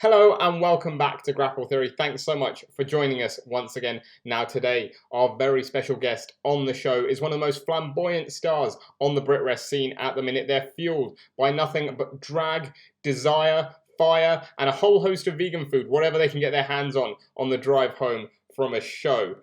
Hello and welcome back to Grapple Theory. Thanks so much for joining us once again. Now today, our very special guest on the show is one of the most flamboyant stars on the BritWres scene at the minute. They're fueled by nothing but drag, desire, fire, and a whole host of vegan food, whatever they can get their hands on the drive home from a show.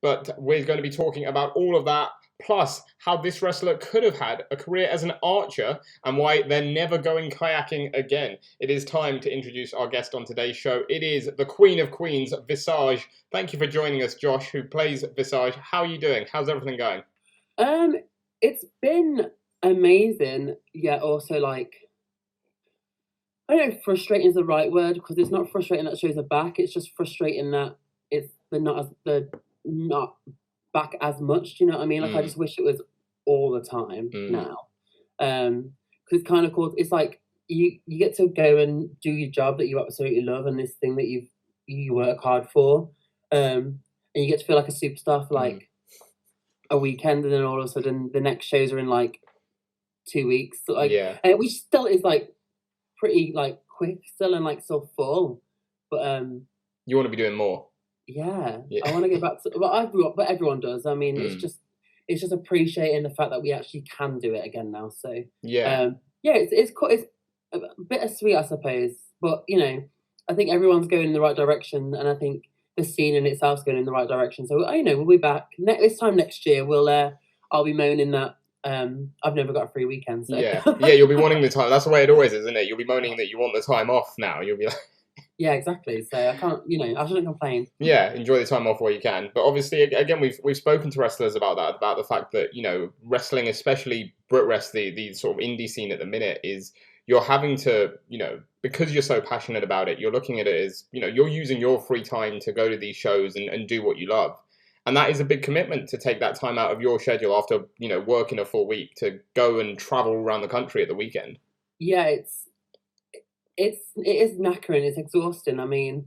But we're going to be talking about all of that, plus how this wrestler could have had a career as an archer and why they're never going kayaking again. It is time to introduce our guest on today's show. It is the Queen of Queens, Visage. Thank you for joining us, Josh, who plays Visage. How are you doing? How's everything going? It's been amazing, yet also like, I don't know if frustrating is the right word, because it's not frustrating that shows are back. It's just frustrating that they're not back as much. Do you know what I mean? Like I just wish it was all the time now. Because it's kind of cool. It's like you get to go and do your job that you absolutely love and this thing that you work hard for, and you get to feel like a superstar for like a weekend, and then all of a sudden the next shows are in like 2 weeks. So, like, which still is like pretty like quick still and like still full, but you want to be doing more. Yeah. I want to go back to, but everyone does. I mean, it's just appreciating the fact that we actually can do it again now. So it's a bittersweet, I suppose. But you know, I think everyone's going in the right direction, and I think the scene in itself's going in the right direction. So we'll be back this time next year. I'll be moaning that I've never got a free weekend. So. Yeah, you'll be wanting the time. That's the way it always is, isn't it? You'll be moaning that you want the time off now. You'll be like. Yeah, exactly. So I can't, I shouldn't complain. Yeah, enjoy the time off where you can. But obviously, again, we've spoken to wrestlers about that, about the fact that, wrestling, especially BritWres, the sort of indie scene at the minute, is you're having to, because you're so passionate about it, you're looking at it as, you're using your free time to go to these shows and do what you love. And that is a big commitment to take that time out of your schedule after, working a full week to go and travel around the country at the weekend. Yeah, it is knackering. It's exhausting. I mean,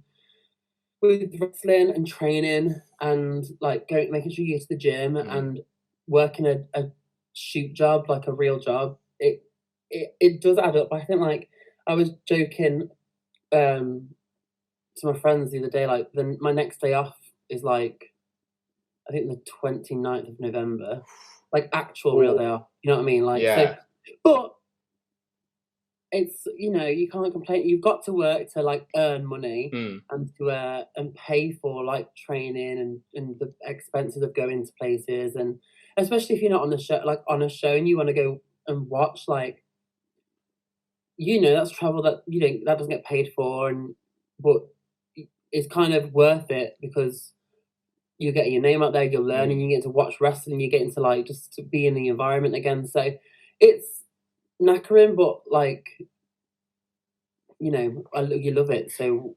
with wrestling and training and like making sure you go to the gym and working a shoot job, like a real job, it does add up. I think, like, I was joking to my friends the other day, like my next day off is like, I think the 29th of November, like actual real day off. You know what I mean? Like, so, but it's, you can't complain. You've got to work to like earn money and to and pay for like training and the expenses of going to places, and especially if you're not on the show, like on a show, and you want to go and watch, like, that's travel that that doesn't get paid for, but it's kind of worth it because you're getting your name out there, you're learning, you get to watch wrestling, you get into like just to be in the environment again. So it's knackering, but like, you love it, so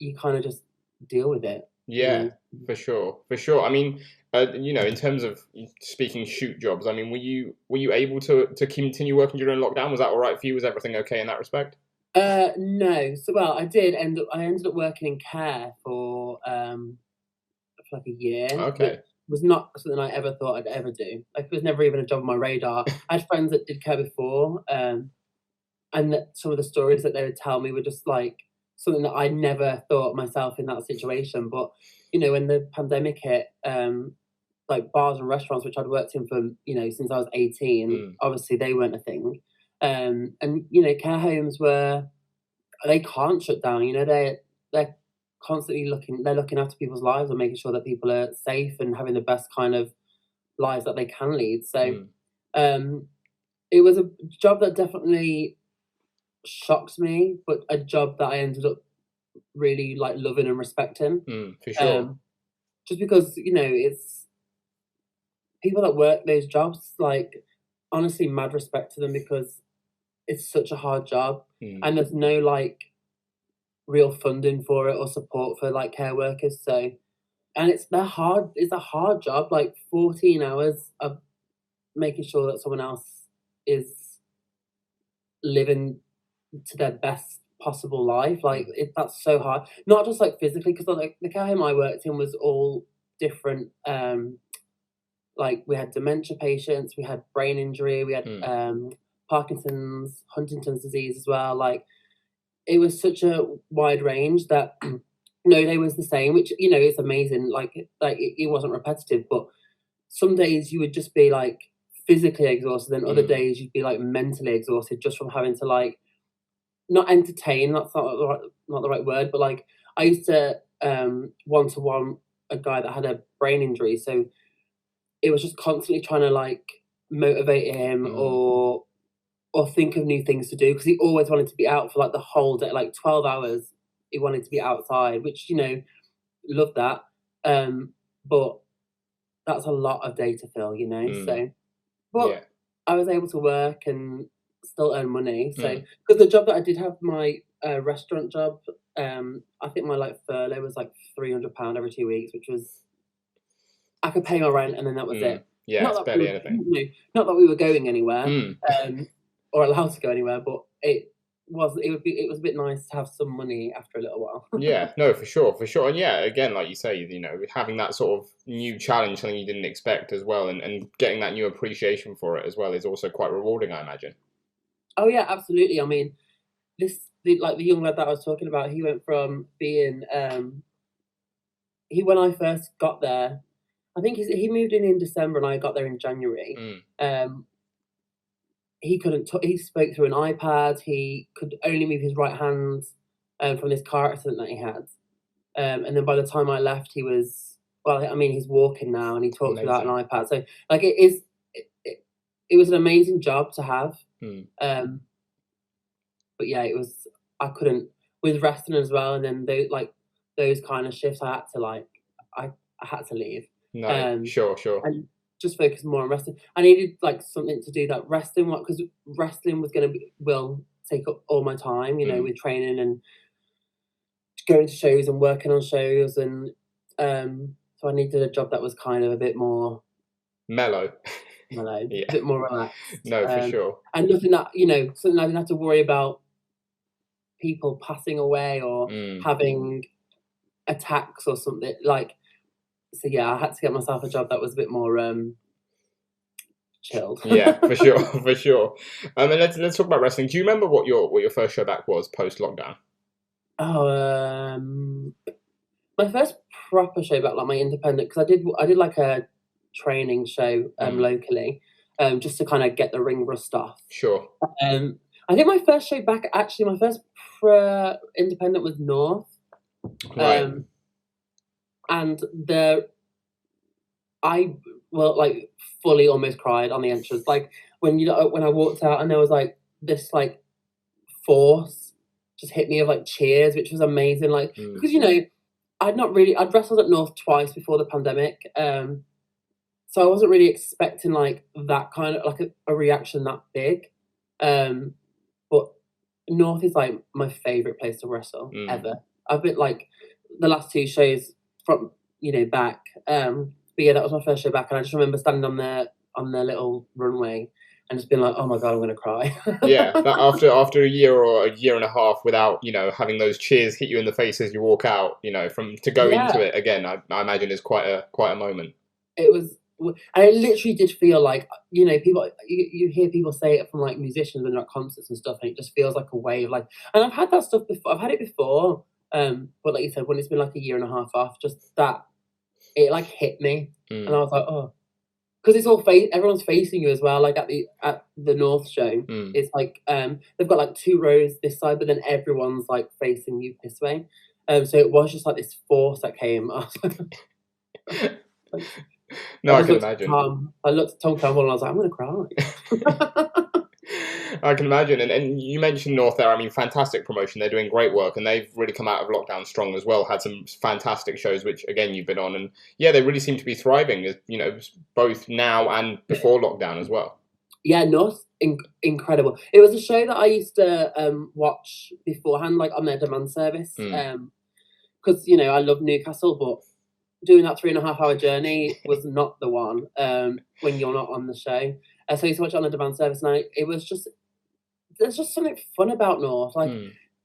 you kind of just deal with it. Yeah, for sure. I mean, in terms of speaking shoot jobs, I mean, were you able to continue working during lockdown? Was that all right for you? Was everything okay in that respect? No. So, well, I ended up working in care for like a year. Okay. Was not something I ever thought I'd ever do. Like, it was never even a job on my radar. I had friends that did care before, and some of the stories that they would tell me were just like something that I never thought myself in that situation. But when the pandemic hit, like bars and restaurants, which I'd worked in for since I was 18, obviously they weren't a thing. And care homes they can't shut down. They're constantly looking after people's lives and making sure that people are safe and having the best kind of lives that they can lead. So it was a job that definitely shocked me, but a job that I ended up really like loving and respecting. For sure. Just because it's people that work those jobs, like, honestly, mad respect to them, because it's such a hard job and there's no like real funding for it or support for like care workers. So, and it's a hard job, like 14 hours of making sure that someone else is living to their best possible life. Like, that's so hard, not just like physically, because like the care home I worked in was all different. Like, we had dementia patients, we had brain injury, we had Parkinson's, Huntington's disease as well. Like, it was such a wide range that no day was the same, which, you know, is amazing. Like it wasn't repetitive, but some days you would just be like physically exhausted, and other days you'd be like mentally exhausted just from having to like not entertain. That's not the right word, but like I used to one-to-one a guy that had a brain injury, so it was just constantly trying to like motivate him or think of new things to do, because he always wanted to be out for like the whole day, like 12 hours. He wanted to be outside, which, you know, love that. But that's a lot of day to fill, you know. So, but I was able to work and still earn money. So, because the job that I did have, my restaurant job, I think my like furlough was like £300 every 2 weeks, which was, I could pay my rent and then that was it. Yeah, not it's that barely anything. You know, not that we were going anywhere, or allowed to go anywhere, but it was a bit nice to have some money after a little while. Yeah, no, for sure, and yeah, again, like you say, you know, having that sort of new challenge, something you didn't expect as well, and getting that new appreciation for it as well is also quite rewarding, I imagine. Oh yeah, absolutely. I mean, the young lad that I was talking about, he went from being when I first got there, I think he moved in December and I got there in January. He couldn't. He spoke through an iPad. He could only move his right hand from this car accident that he had. And then by the time I left, he was, well, I mean, he's walking now and he talks without an iPad. So like it was an amazing job to have. But yeah, I couldn't, with wrestling as well. And then those kind of shifts, I had to leave. No, sure. And just focus more on wrestling. I needed like something to do that wrestling, because wrestling will take up all my time, you know, with training and going to shows and working on shows, and so I needed a job that was kind of a bit more mellow, a bit more relaxed. No, for sure. And nothing that, you know, something I didn't have to worry about people passing away or having attacks or something like. So yeah, I had to get myself a job that was a bit more chilled. Yeah, for sure. And let's talk about wrestling. Do you remember what your first show back was post lockdown? Oh, my first proper show back, like my independent, because I did like a training show locally, just to kind of get the ring rust off. Sure. I think my first show back, actually, my first independent was North. Right. And I like fully almost cried on the entrance. Like when I walked out and there was like this like force just hit me of like cheers, which was amazing. Like because, you know, I'd wrestled at North twice before the pandemic, so I wasn't really expecting like that kind of like a reaction that big. But North is like my favorite place to wrestle ever. I've been like the last two shows from, you know, back. But yeah, that was my first show back, and I just remember standing on their little runway and just being like, "Oh my god, I'm gonna cry." Yeah, that after a year or a year and a half without, you know, having those cheers hit you in the face as you walk out, you know, to go into it again, I imagine is quite a moment. It was, and it literally did feel like, you know, people you hear people say it from like musicians when they're at concerts and stuff, and it just feels like a wave. Like, and I've had that stuff before. I've had it before. But like you said, when it's been like a year and a half off, just that it like hit me, and I was like, oh, because it's all everyone's facing you as well. Like at the North show, it's like they've got like 2 rows this side, but then everyone's like facing you this way. So it was just like this force that came. No, I can imagine. I looked at Tom Campbell and I was like, I'm gonna cry. I can imagine, and you mentioned North there. I mean, fantastic promotion. They're doing great work, and they've really come out of lockdown strong as well. Had some fantastic shows, which again you've been on, and yeah, they really seem to be thriving. You know, both now and before lockdown as well. Yeah, North, incredible. It was a show that I used to watch beforehand, like on their demand service, because you know I love Newcastle, but doing that 3.5-hour journey was not the one when you're not on the show. So I used to watch it on the demand service, and it was just, there's just something fun about North. Like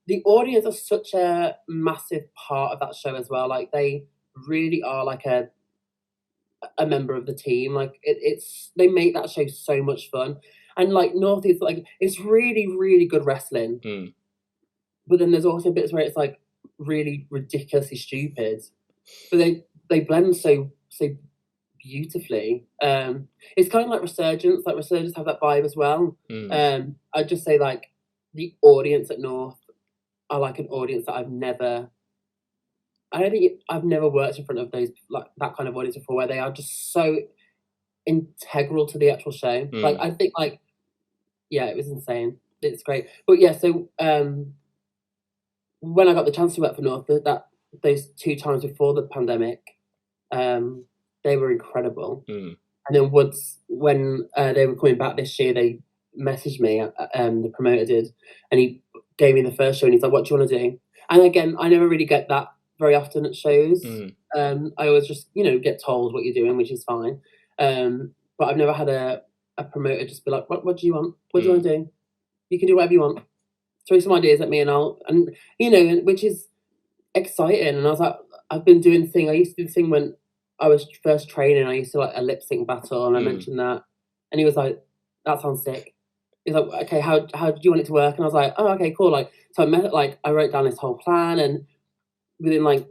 the audience are such a massive part of that show as well. Like they really are like a member of the team. Like they make that show so much fun, and like North is like, it's really, really good wrestling. but then there's also bits where it's like really ridiculously stupid, but they blend so beautifully. It's kind of like Resurgence. Like Resurgence have that vibe as well. I'd just say like the audience at North are like an audience that I've never worked in front of those like that kind of audience before, where they are just so integral to the actual show. Like I think like yeah, it was insane. It's great. But yeah, so when I got the chance to work for North, those 2 times before the pandemic, they were incredible. And then once when they were coming back this year, they messaged me, the promoter did, and he gave me the first show, and he's like, "What do you want to do?" And again, I never really get that very often at shows. I always just get told what you're doing, which is fine. But I've never had a promoter just be like, "What do you want? What do you want to do? You can do whatever you want. Throw some ideas at me, and which is exciting." And I was like, I've been doing the thing. I used to do the thing when I was first training. I used to like a lip sync battle, and I mentioned that, and he was like, "That sounds sick." He's like, "Okay, how do you want it to work?" And I was like, "Oh, okay, cool." Like, so I wrote down this whole plan, and within like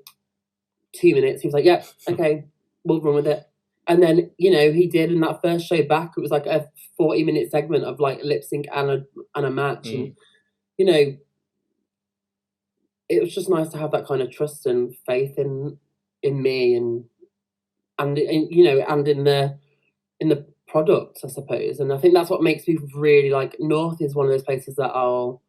2 minutes, he was like, "Yeah, okay, we'll run with it." And then he did. In that first show back, it was like a 40-minute segment of like lip sync and a match, and it was just nice to have that kind of trust and faith in me and in the product, I suppose. And I think that's what makes people really like North is one of those places that I'll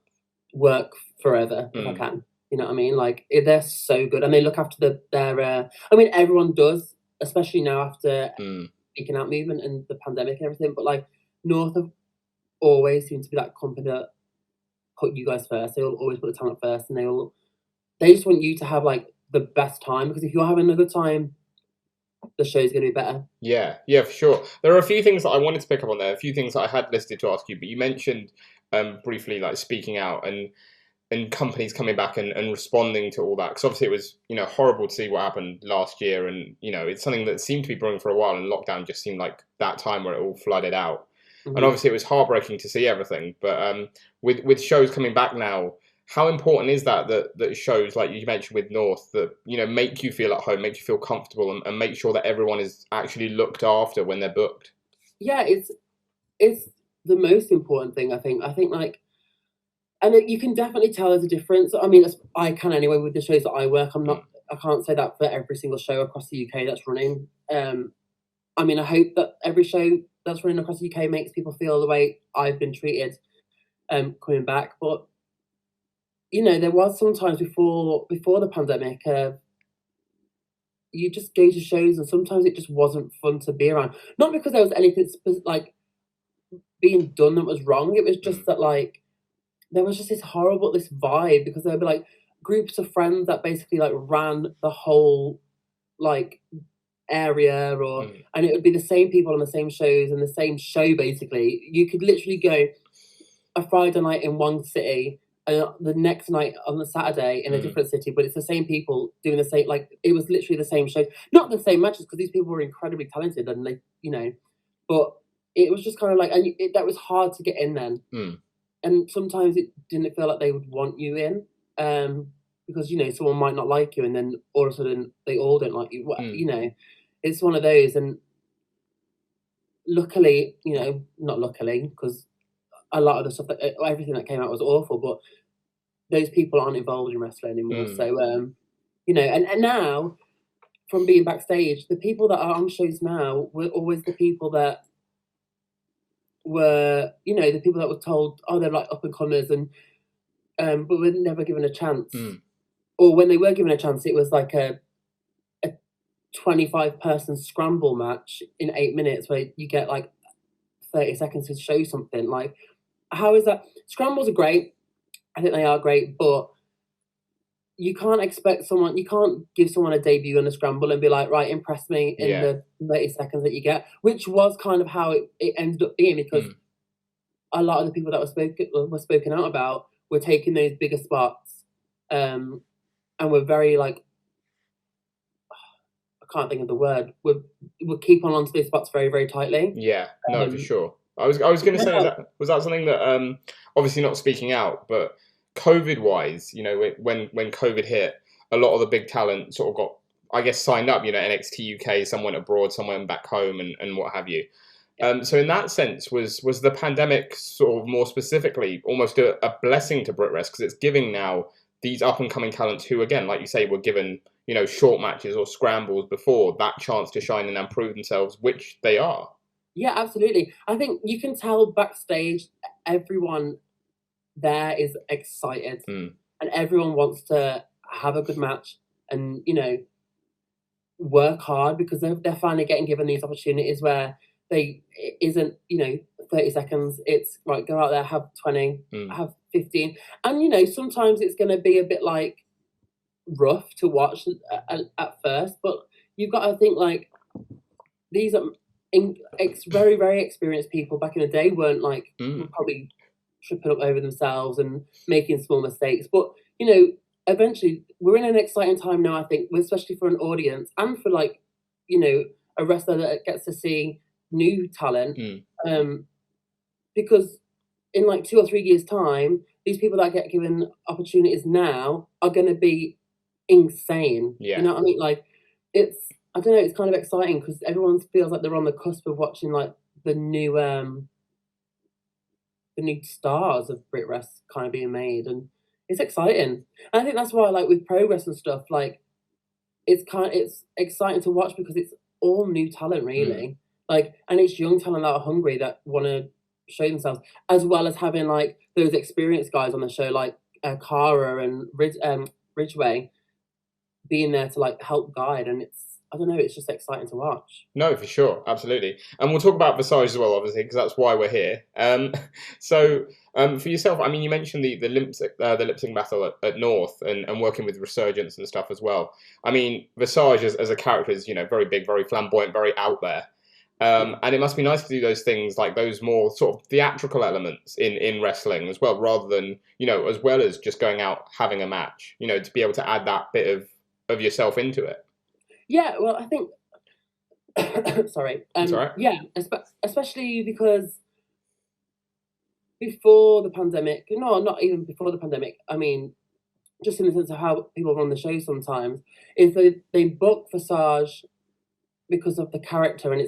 work forever if I can. You know what I mean? Like they're so good, and they look after their. I mean, everyone does, especially now after speaking out movement and the pandemic and everything. But like North have always seemed to be that company that put you guys first. They will always put the talent first, and they just want you to have like the best time, because if you're having a good time, the show's going to be better. Yeah, for sure. There are a few things that I wanted to pick up on there, a few things that I had listed to ask you, but you mentioned briefly like speaking out and companies coming back and responding to all that, because obviously it was horrible to see what happened last year, and it's something that seemed to be brewing for a while, and lockdown just seemed like that time where it all flooded out. And obviously it was heartbreaking to see everything, but with shows coming back now, how important is that shows like you mentioned with North that make you feel at home, make you feel comfortable, and make sure that everyone is actually looked after when they're booked? Yeah, it's the most important thing, I think like, and you can definitely tell there's a difference. I mean, I can anyway with the shows that I work. I can't say that for every single show across the UK that's running. I mean, I hope that every show that's running across the UK makes people feel the way I've been treated coming back. But there was sometimes before the pandemic, you just go to shows and sometimes it just wasn't fun to be around. Not because there was anything like being done that was wrong. It was just that like there was just this vibe, because there would be like groups of friends that basically like ran the whole like area, and it would be the same people on the same shows and the same show. Basically, you could literally go a Friday night in one city and the next night on the Saturday in a different city, but it's the same people doing the same. Like it was literally the same show, not the same matches, because these people were incredibly talented, and they, but it was just kind of like, and that was hard to get in then. And sometimes it didn't feel like they would want you in, because someone might not like you, and then all of a sudden they all don't like you. It's one of those. And luckily, not luckily, because a lot of the stuff everything that came out was awful, but those people aren't involved in wrestling anymore. So and now, from being backstage, the people that are on shows now were always the people that were the people that were told, oh, they're like up and comers, and but were never given a chance. Or when they were given a chance, it was like a 25-person scramble match in 8 minutes where you get like 30 seconds to show something. Like, how is that? Scrambles are great. I think they are great, but you can't give someone a debut in a scramble and be like, right, impress me in the 30 seconds that you get, which was kind of how it ended up being, because a lot of the people that were spoken out about were taking those bigger spots, and were very like, I can't think of the word, would keep onto those spots very, very tightly. Yeah, no, for sure. I was going to say, was that something that, obviously not speaking out, but COVID wise, when COVID hit, a lot of the big talent sort of got, I guess, signed up. NXT UK, some went abroad, some went back home, and what have you. So in that sense, was the pandemic sort of more specifically almost a blessing to BritWres, because it's giving now these up and coming talents who, again, like you say, were given short matches or scrambles before, that chance to shine and improve themselves, which they are. Yeah, absolutely. I think you can tell backstage, everyone there is excited, and everyone wants to have a good match and work hard, because they're finally getting given these opportunities where it isn't 30 seconds. It's right, go out there, have 20, have 15, and sometimes it's going to be a bit like rough to watch at first, but you've got to think like these are very, very experienced people back in the day weren't like probably tripping up over themselves and making small mistakes, but eventually we're in an exciting time now, I think, especially for an audience and for like a wrestler that gets to see new talent, because in like 2 or 3 years time, these people that get given opportunities now are going to be insane. Yeah. You know what I mean? Like, I don't know, it's kind of exciting because everyone feels like they're on the cusp of watching like the new stars of BritWres kind of being made, and it's exciting. And I think that's why, like with Progress and stuff, like it's exciting to watch because it's all new talent, really. Like, and it's young talent that are hungry, that want to show themselves, as well as having like those experienced guys on the show, like Cara and Ridgeway, being there to like help guide, and I don't know, it's just exciting to watch. No, for sure, absolutely. And we'll talk about Visage as well, obviously, because that's why we're here. So for yourself, I mean, you mentioned the lip sync battle at North and working with Resurgence and stuff as well. I mean, Visage as a character is, very big, very flamboyant, very out there. And it must be nice to do those things, like those more sort of theatrical elements in wrestling as well, rather than, as well as just going out having a match, to be able to add that bit of yourself into it. Yeah, well, I think sorry. That's all right. Yeah, especially because before the pandemic, not even before the pandemic, I mean, just in the sense of how people run the show sometimes, is they book Visage because of the character, and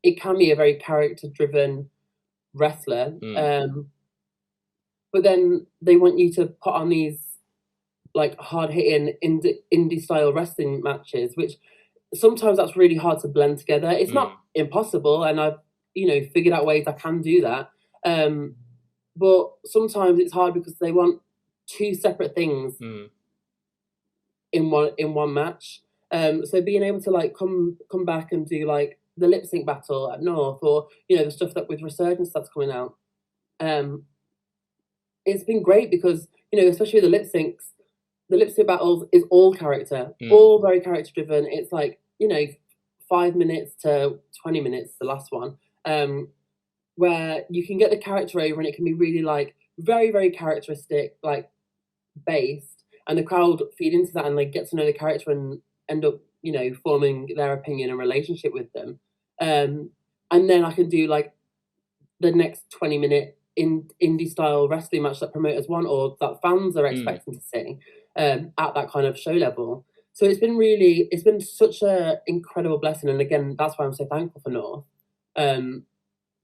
it can be a very character-driven wrestler. But then they want you to put on these like hard-hitting indie-style wrestling matches, which sometimes that's really hard to blend together. It's not impossible, and I've figured out ways I can do that. But sometimes it's hard because they want two separate things in one match. So being able to like come back and do like the lip sync battle at North, or the stuff that with Resurgence that's coming out, it's been great because especially the lip sync battles is all character, all very character driven. It's like 5 minutes to 20 minutes, the last one, where you can get the character over, and it can be really like very, very characteristic, like based, and the crowd feed into that and like get to know the character and end up forming their opinion and relationship with them, and then I can do like the next 20-minute indie style wrestling match that promoters want or that fans are expecting to see at that kind of show level. So it's been such an incredible blessing, and again, that's why I'm so thankful for North,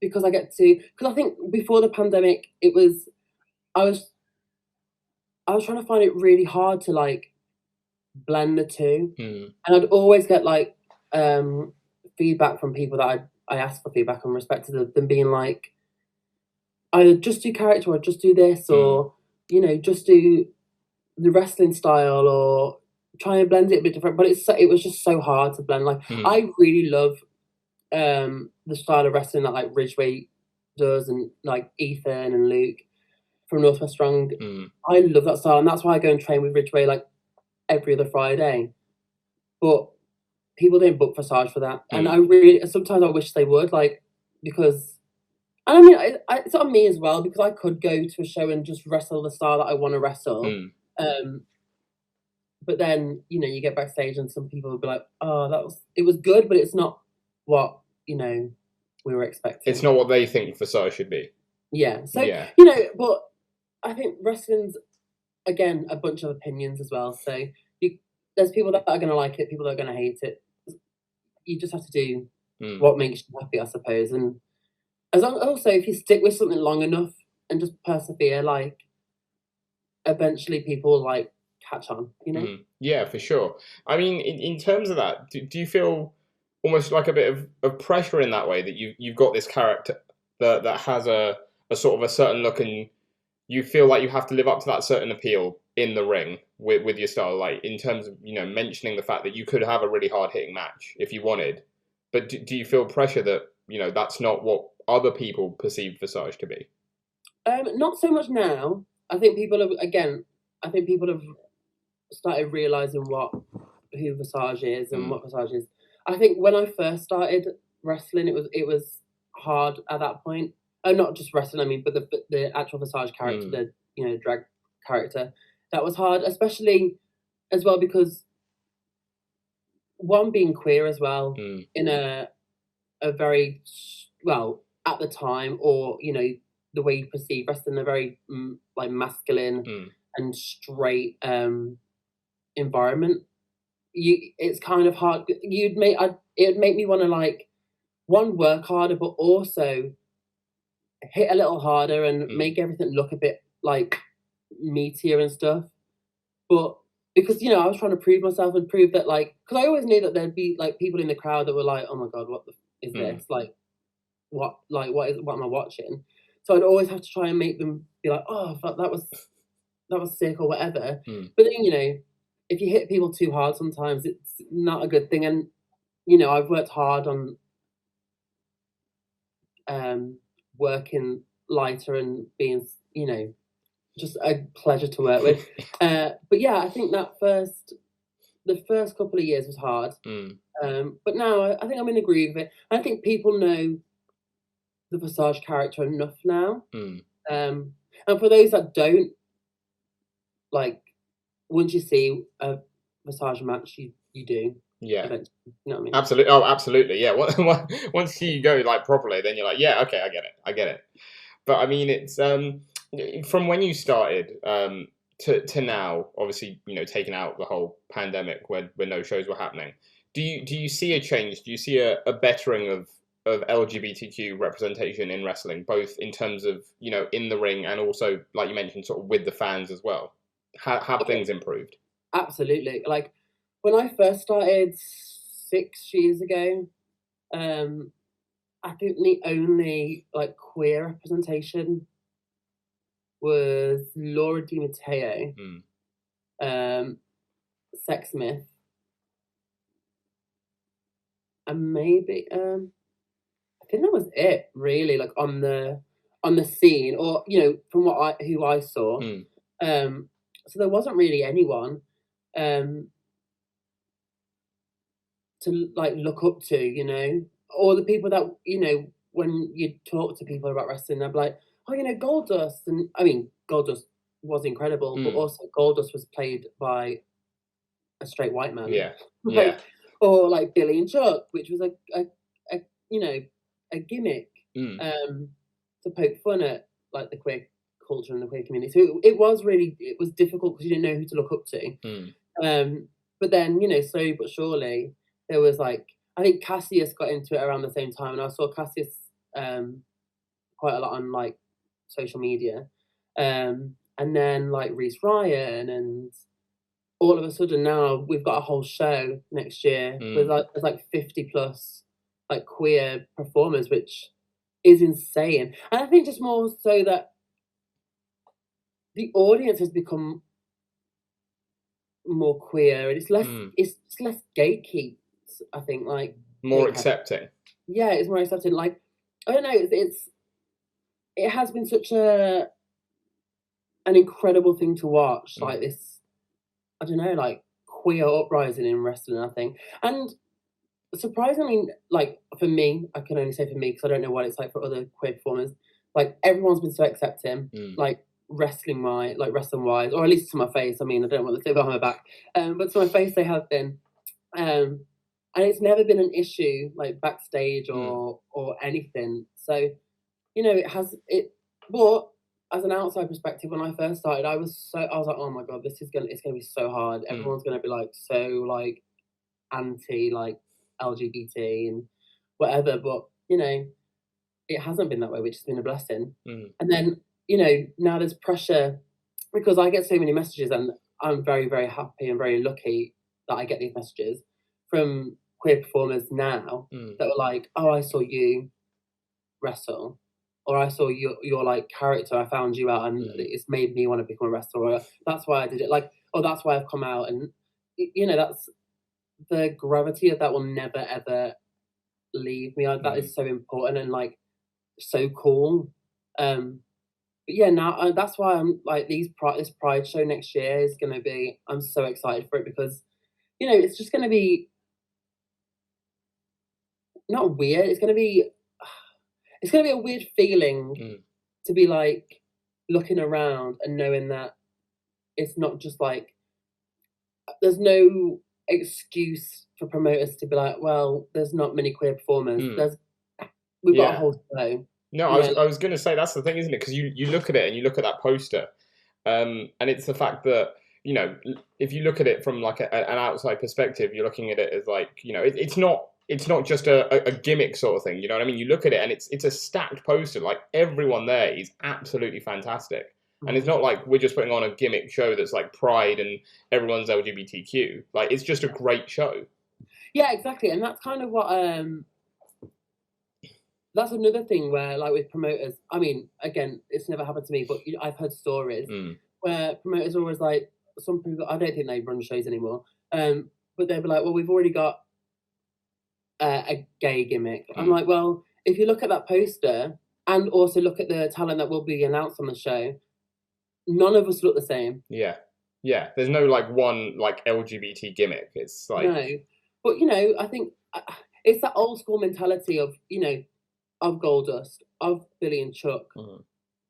because I think before the pandemic, I was trying to find it really hard to like blend the two, and I'd always get like feedback from people that I asked for feedback on, respect to them being like, either just do character or just do this, or just do the wrestling style, or try and blend it a bit different. But it was just so hard to blend. Like I really love the style of wrestling that like Ridgeway does, and like Ethan and Luke from Northwest Strong. I love that style, and that's why I go and train with Ridgeway like every other Friday. But people don't book Visage for that, and sometimes I wish they would, like, because, and I mean, it's on me as well, because I could go to a show and just wrestle the style that I want to wrestle, but then you get backstage and some people will be like, oh, it was good, but it's not what we were expecting. It's not what they think Visage should be. Yeah. So yeah. But I think wrestling's again, a bunch of opinions as well. So there's people that are going to like it, people that are going to hate it. You just have to do what makes you happy, I suppose. And also, if you stick with something long enough and just persevere, like, eventually people like catch on, you know? Yeah, for sure. I mean, in terms of that, do you feel almost like a bit of pressure in that way, that you've got this character that has a sort of a certain look, and you feel like you have to live up to that certain appeal in the ring with your style, like in terms of, you know, mentioning the fact that you could have a really hard hitting match if you wanted, but do you feel pressure that, you know, that's not what other people perceive Visage to be? Not so much now. I think people have started realizing who Visage is and what Visage is. I think when I first started wrestling, it was hard at that point. Not just wrestling, I mean, but the actual Visage character, the, you know, drag character, that was hard, especially as well because one, being queer as well, in a very, well, at the time, or, you know, the way you perceive wrestling, a very like masculine and straight environment. It's kind of hard. It'd make me want to, like, one, work harder, but also hit a little harder and make everything look a bit like meatier and stuff. But because, you know, I was trying to prove myself and prove that, like, because I always knew that there'd be like people in the crowd that were like, oh my god, what is this? Like, what am I watching? So I'd always have to try and make them be like, oh, fuck, that was sick or whatever. But then, you know, if you hit people too hard, sometimes it's not a good thing. And, you know, I've worked hard on working lighter and being, you know, just a pleasure to work with. But yeah, I think the first couple of years was hard. But now I think I'm in a groove of it. I think people know the Visage character enough now. And for those that don't, like, once you see a Visage match, you do. Yeah. You know what I mean? Absolutely. Oh, absolutely. Yeah. Once you go like properly, then you're like, yeah, okay, I get it. But I mean, it's from when you started to now, obviously, you know, taking out the whole pandemic when no shows were happening. Do you see a change? Do you see a bettering of LGBTQ representation in wrestling, both in terms of, you know, in the ring and also, like you mentioned, sort of with the fans as well? Have things improved? Absolutely. Like, when I first started 6 years ago, I think the only, like, queer representation was Laura Di Matteo, Sexsmith, and maybe I think that was it, really, like, on the scene, or, you know, from who I saw. So there wasn't really anyone to, like, look up to, you know, or the people that, you know, when you talk to people about wrestling, they'd be like, oh, you know, Goldust, and I mean, Goldust was incredible, but also Goldust was played by a straight white man, Yeah, like, or like Billy and Chuck, which was a you know, a gimmick to poke fun at, like, the queer culture and the queer community. So it was difficult because you didn't know who to look up to. But then, you know, slowly but surely, there was, like, I think Cassius got into it around the same time, and I saw Cassius quite a lot on, like, social media. And then, like, Reese Ryan, and all of a sudden now we've got a whole show next year with, like, there's like 50 plus, like, queer performers, which is insane. And I think just more so that the audience has become more queer, and it's less gatekeeped. I think, like, more accepting. Yeah, it's more accepting. Like, I don't know, it has been such an incredible thing to watch, like this, I don't know, like, queer uprising in wrestling, I think. And surprisingly, like, for me, I can only say for me because I don't know what it's like for other queer performers, like, everyone's been so accepting, like, wrestling wise, or at least to my face. I mean, I don't know what to say behind my back, but to my face they have been. And it's never been an issue, like, backstage or anything. So, you know, but as an outside perspective, when I first started, I was like, oh my god, it's gonna be so hard. Everyone's gonna be like so like anti like LGBT and whatever, but you know, it hasn't been that way, which has been a blessing. And then, you know, now there's pressure because I get so many messages, and I'm very, very happy and very lucky that I get these messages from queer performers now that are like, oh, I saw you wrestle, or I saw your like character, I found you out, and it's made me want to become a wrestler, or that's why I did it, like, oh, that's why I've come out. And you know, that's the gravity of that will never ever leave me. That is so important and like so cool. But yeah, now that's why I'm like this Pride show next year is going to be. I'm so excited for it because, you know, it's just going to be not weird. It's going to be a weird feeling to be like looking around and knowing that it's not just like there's no excuse for promoters to be like, well, there's not many queer performers. We've got a whole show. No, I was going to say that's the thing, isn't it? Because you look at it and you look at that poster, and it's the fact that, you know, if you look at it from like an outside perspective, you're looking at it as like, you know, it's not just a gimmick sort of thing. You know what I mean? You look at it and it's a stacked poster. Like everyone there is absolutely fantastic, and it's not like we're just putting on a gimmick show that's like Pride and everyone's LGBTQ. Like it's just a great show. Yeah, exactly, and that's kind of what that's another thing where, like, with promoters, I mean, again, it's never happened to me, but I've heard stories where promoters are always like, some people, I don't think they run shows anymore, but they'll be like, well, we've already got a gay gimmick. I'm like, well, if you look at that poster and also look at the talent that will be announced on the show, none of us look the same. Yeah. There's no like one like LGBT gimmick. It's like no, but you know, I think it's that old school mentality of, you know, of Goldust, of Billy and Chuck,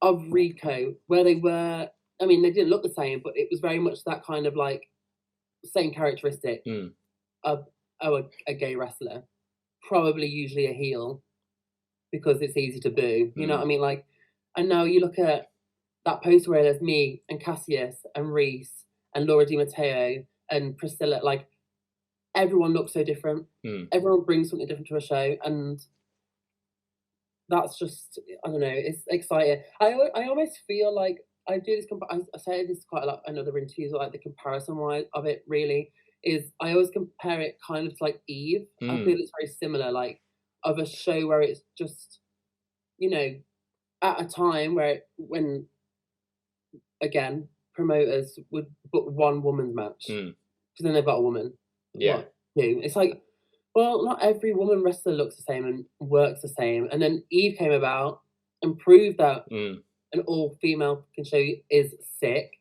of Rico, where they were. I mean, they didn't look the same, but it was very much that kind of like same characteristic of a gay wrestler, probably usually a heel because it's easy to boo. You know what I mean? Like, and now you look at that poster where there's me and Cassius and Reese and Laura Di Matteo and Priscilla. Like, everyone looks so different. Everyone brings something different to a show, and that's just, I don't know, it's exciting. I almost feel like I do this, I say this quite a lot in other interviews, like the comparison wise of it really is, I always compare it kind of to like Eve. I feel it's very similar, like of a show where it's just, you know, at a time when again, promoters would book one woman's match, because then they've got a woman. Yeah. What, two? It's like, well, not every woman wrestler looks the same and works the same. And then Eve came about and proved that an all-female show is sick.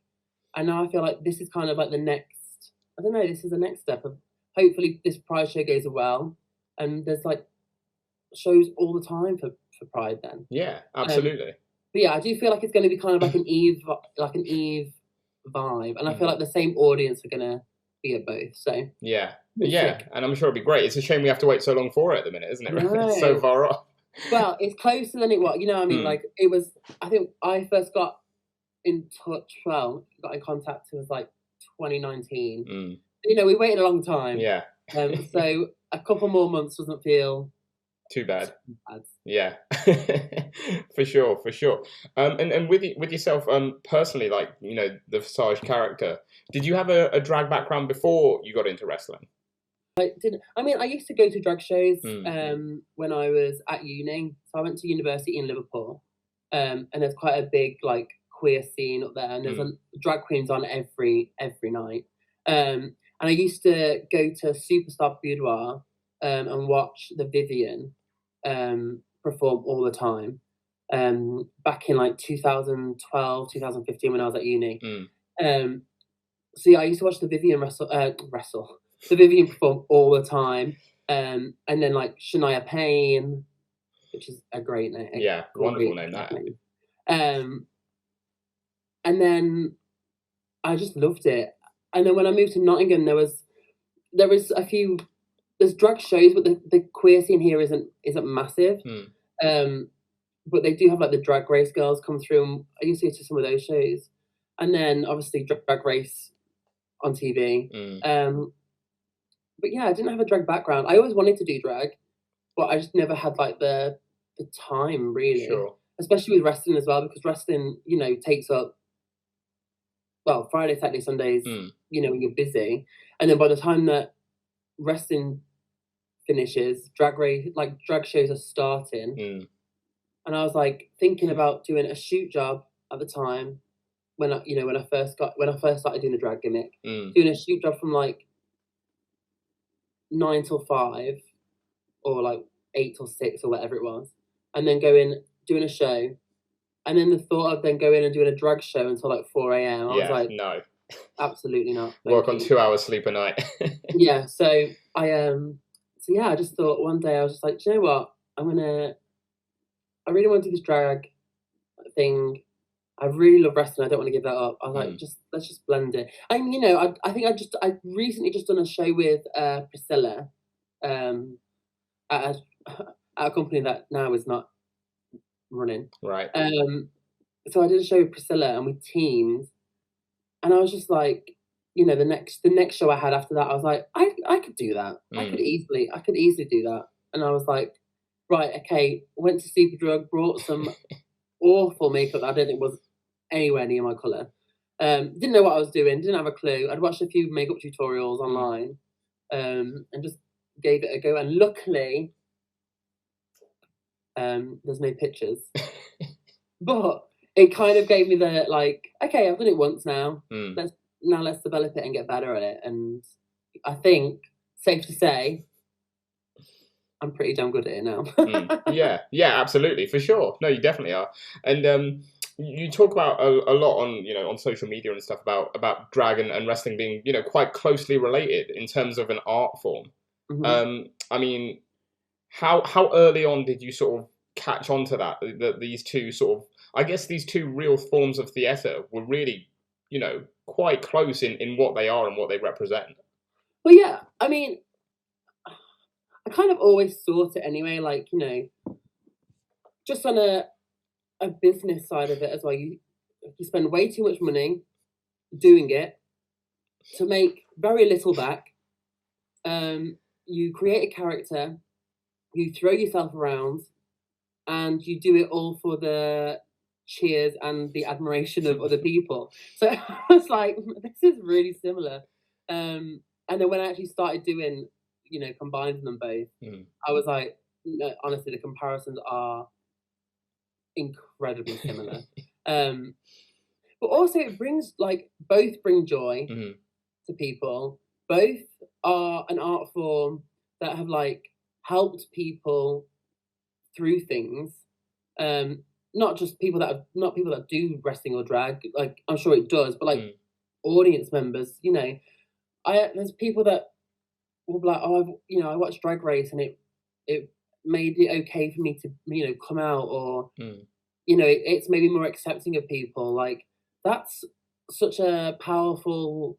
And now I feel like this is kind of like the next, I don't know, this is the next step of, hopefully this Pride show goes well. And there's like shows all the time for Pride then. Yeah, absolutely. But yeah, I do feel like it's going to be kind of like an Eve vibe. And I feel like the same audience are going to be at both. So yeah, and I'm sure it'll be great. It's a shame we have to wait so long for it at the minute, isn't it? It's so far off. Well, it's closer than it was. You know what I mean? Like, it was, I think I first got in touch, got in contact, it was like 2019. You know, we waited a long time. Yeah. So a couple more months doesn't feel too bad. Yeah. for sure. And with yourself, personally, like, you know, the Visage character, did you have a drag background before you got into wrestling? I didn't. I mean, I used to go to drag shows when I was at uni. So I went to university in Liverpool, and there's quite a big like queer scene up there, and there's drag queens on every night. And I used to go to Superstar Boudoir and watch the Vivian perform all the time. Back in like 2012, 2015 when I was at uni. So yeah, I used to watch the Vivian the Vivian perform all the time. And then like Shania Payne, which is a great name. Yeah, wonderful name that. And then I just loved it. And then when I moved to Nottingham, there was there's drag shows, but the queer scene here isn't massive. but they do have like the Drag Race girls come through. And I used to go to some of those shows, and then obviously Drag Race on TV. But yeah, I didn't have a drag background. I always wanted to do drag, but I just never had like the time really. Sure. Especially with wrestling as well, because wrestling, you know, takes up, well, Friday, Saturday, Sundays, you know, when you're busy. And then by the time that wrestling finishes, drag shows are starting. And I was like thinking about doing a shoot job at the time when I first started doing the drag gimmick, doing a shoot job from like 9 till 5 or like 8 till 6 or whatever it was, and then doing a show, and then the thought of then going and doing a drag show until like 4 a.m. I was like, no, absolutely not. Work on 2 hours sleep a night. Yeah, so I just thought one day I was just like, do you know what? I really want to do this drag thing. I really love wrestling. I don't want to give that up. I was like, let's just blend it. And you know, I recently just done a show with Priscilla, at a company that now is not running. Right. So I did a show with Priscilla and we teamed, and I was just like, you know, the next show I had after that, I was like, I could do that. I could easily do that. And I was like, right, okay. Went to Superdrug, brought some awful makeup that I don't think was anywhere near my colour. Didn't know what I was doing, didn't have a clue. I'd watched a few makeup tutorials online, and just gave it a go. And luckily, there's no pictures. But it kind of gave me the, like, okay, I've done it once now. Let's develop it and get better at it. And I think, safe to say, I'm pretty damn good at it now. Yeah, absolutely, for sure. No, you definitely are. And you talk about a lot on social media and stuff about drag and wrestling being quite closely related in terms of an art form. I mean, how early on did you sort of catch on to that these two sort of, I guess these two real forms of theatre were really quite close in what they are and what they represent? Well, yeah, I mean, I kind of always thought it anyway, like, just on a business side of it as well. You spend way too much money doing it to make very little back. You create a character, you throw yourself around, and you do it all for the cheers and the admiration of other people. So I was like, this is really similar. And then when I actually started doing, combining them both, I was like, no, honestly, the comparisons are incredibly similar. But also it brings, like, both bring joy to people. Both are an art form that have, like, helped people through things. Not people that do wrestling or drag, like, I'm sure it does, but like audience members, there's people that will be like, oh, I watched Drag Race and it made it okay for me to, come out, or it's maybe more accepting of people. Like, that's such a powerful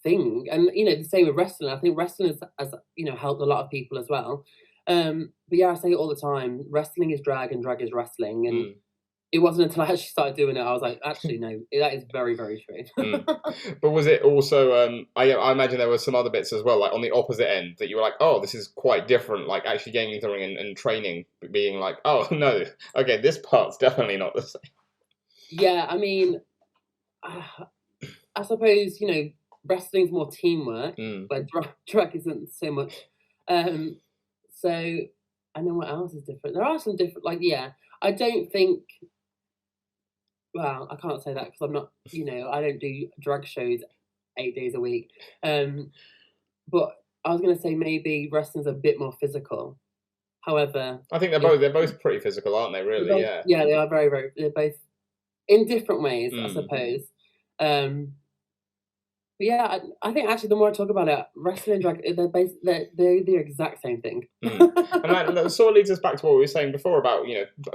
thing. And the same with wrestling. I think wrestling has helped a lot of people as well. But yeah, I say it all the time, wrestling is drag and drag is wrestling. And it wasn't until I actually started doing it I was like, actually, no, that is very, very true. But was it also, I imagine there were some other bits as well, like on the opposite end, that you were like, oh, this is quite different, like actually getting into the ring and training, being like, oh, no, okay, this part's definitely not the same. Yeah, I mean, I suppose, wrestling's more teamwork, but drag isn't so much. So, and then what else is different? There are some different, like, yeah, I don't think, well, I can't say that because I'm not, I don't do drag shows 8 days a week. But I was going to say maybe wrestling's a bit more physical. However, I think they're both pretty physical, aren't they, really? Both, yeah. Yeah, they are very, very, they're both in different ways, I suppose. But yeah, I think actually the more I talk about it, wrestling and drag, they're the exact same thing. And that sort of leads us back to what we were saying before about,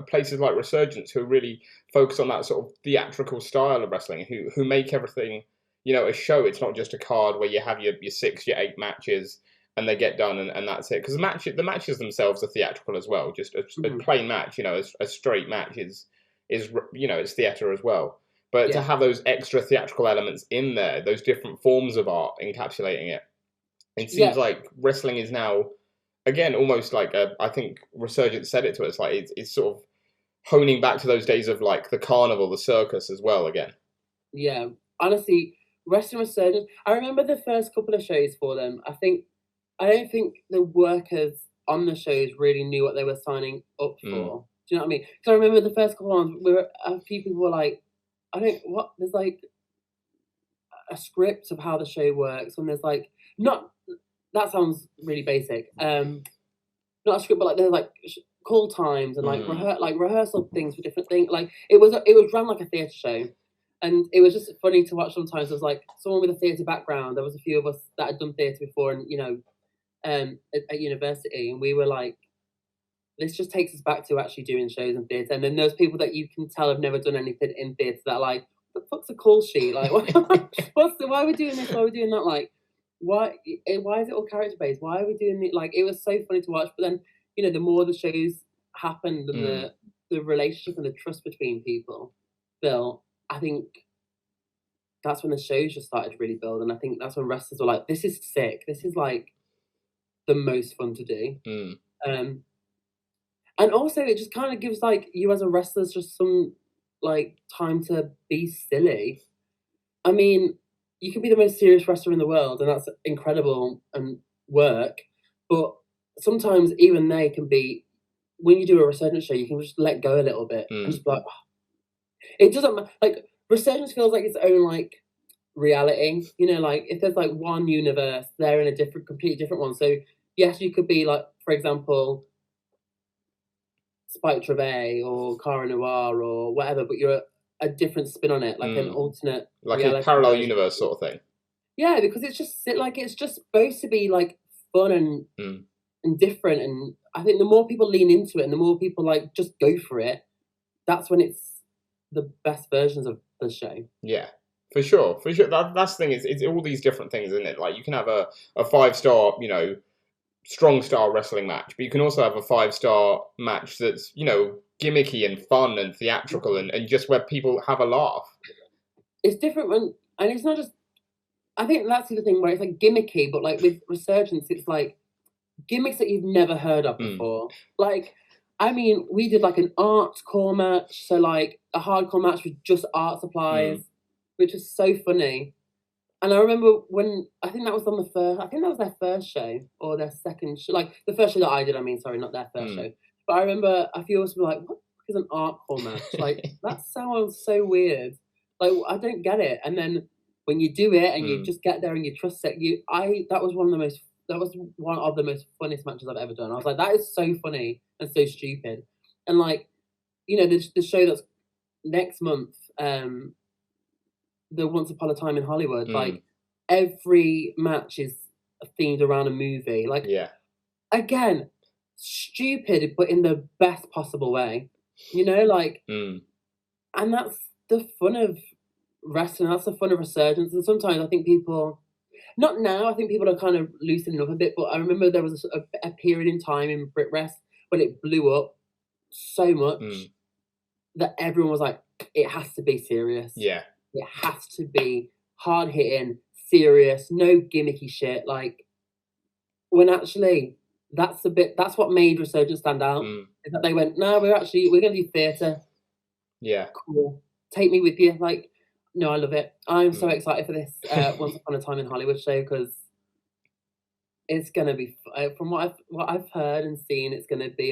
places like Resurgence who really focus on that sort of theatrical style of wrestling, who make everything, a show. It's not just a card where you have your 6, your 8 matches and they get done, and that's it. Because the matches themselves are theatrical as well. Just a plain match, a straight match is it's theatre as well. But to have those extra theatrical elements in there, those different forms of art encapsulating it, it seems like wrestling is now, again, almost like I think Resurgence said it to us, like it's sort of honing back to those days of like the carnival, the circus as well again. Yeah, honestly, wrestling Resurgence. I remember the first couple of shows for them. I don't think the workers on the shows really knew what they were signing up for. Do you know what I mean? Because I remember the first couple of ones, a few people were like, there's like a script of how the show works, and there's like, that sounds really basic. Not a script, but like there's like call times and like rehearsal things for different things. Like it was run like a theatre show. And it was just funny to watch sometimes. It was like someone with a theatre background. There was a few of us that had done theatre before, and at university, and we were like, this just takes us back to actually doing shows in theatre. And then those people that you can tell have never done anything in theatre that are like, what the fuck's a call sheet? Like, why are we doing this? Why are we doing that? Like, why is it all character based? Why are we doing it? Like, it was so funny to watch. But then, the more the shows happened and the relationship and the trust between people built, I think that's when the shows just started to really build. And I think that's when wrestlers were like, this is sick. This is like the most fun to do. And also it just kind of gives like you as a wrestler just some like time to be silly. I mean, you can be the most serious wrestler in the world, and that's incredible and work. But sometimes even they can be, when you do a Resurgence show, you can just let go a little bit and just be like, it doesn't like Resurgence feels like its own like reality. Like if there's like one universe, they're in a completely different one. So yes, you could be like, for example, Spike Trevay or Cara Noir or whatever, but you're a different spin on it, like an alternate, like a parallel universe sort of thing. Yeah, because it's just supposed to be like fun and different, and I think the more people lean into it and the more people like just go for it, that's when it's the best versions of the show. Yeah, for sure. That's the thing. It's all these different things, isn't it? Like you can have a 5-star, strong style wrestling match, but you can also have a 5-star match that's gimmicky and fun and theatrical and just where people have a laugh. It's different and it's not just. I think that's the thing where it's like gimmicky, but like with Resurgence, it's like gimmicks that you've never heard of before. Like, I mean, we did like an art core match, so like a hardcore match with just art supplies, which was so funny. And I remember when I think that was their first show or their second show, like the first show that I did. I mean, sorry, not their first show. But I remember a few of us were like, "What is an art core match? Like that sounds so weird. Like I don't get it." And then when you do it and you just get there and you trust it, that was one of the most funniest matches I've ever done. I was like, that is so funny and so stupid. And like, the show that's next month, the Once Upon a Time in Hollywood, like every match is themed around a movie. Like, again, stupid, but in the best possible way. Like, and that's the fun of wrestling. That's the fun of Resurgence. And sometimes I think people, not now, I think people are kind of loosening up a bit. But I remember there was a period in time in BritWres when it blew up so much that everyone was like, it has to be serious. Yeah. It has to be hard hitting, serious, no gimmicky shit. Like, when actually that's what made Resurgence stand out. Is that they went, no, we're going to do theatre. Yeah. Cool. Take me with you. Like, no, I love it. I'm so excited for this Once Upon a Time in Hollywood show because it's gonna be, from what I've heard and seen, it's gonna be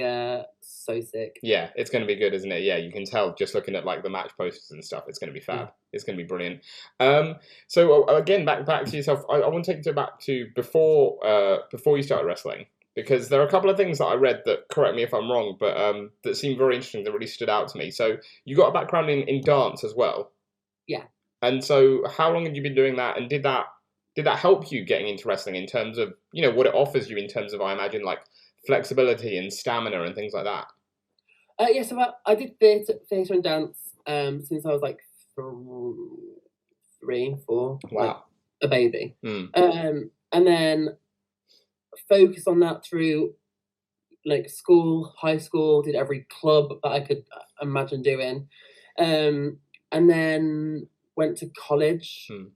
so sick. Yeah, it's gonna be good, isn't it? Yeah, you can tell just looking at like the match posters and stuff. It's gonna be fab. It's gonna be brilliant. So again, back to yourself. I want to take you back to before you started wrestling, because there are a couple of things that I read that, correct me if I'm wrong, but that seemed very interesting, that really stood out to me. So you got a background in dance as well. Yeah. And so how long have you been doing that? And did that help you getting into wrestling in terms of, what it offers you in terms of, I imagine, like flexibility and stamina and things like that? Yeah, so I did theatre and dance since I was like 3, 4. Wow. Like a baby. And then focused on that through like school, high school, did every club that I could imagine doing. And then went to college to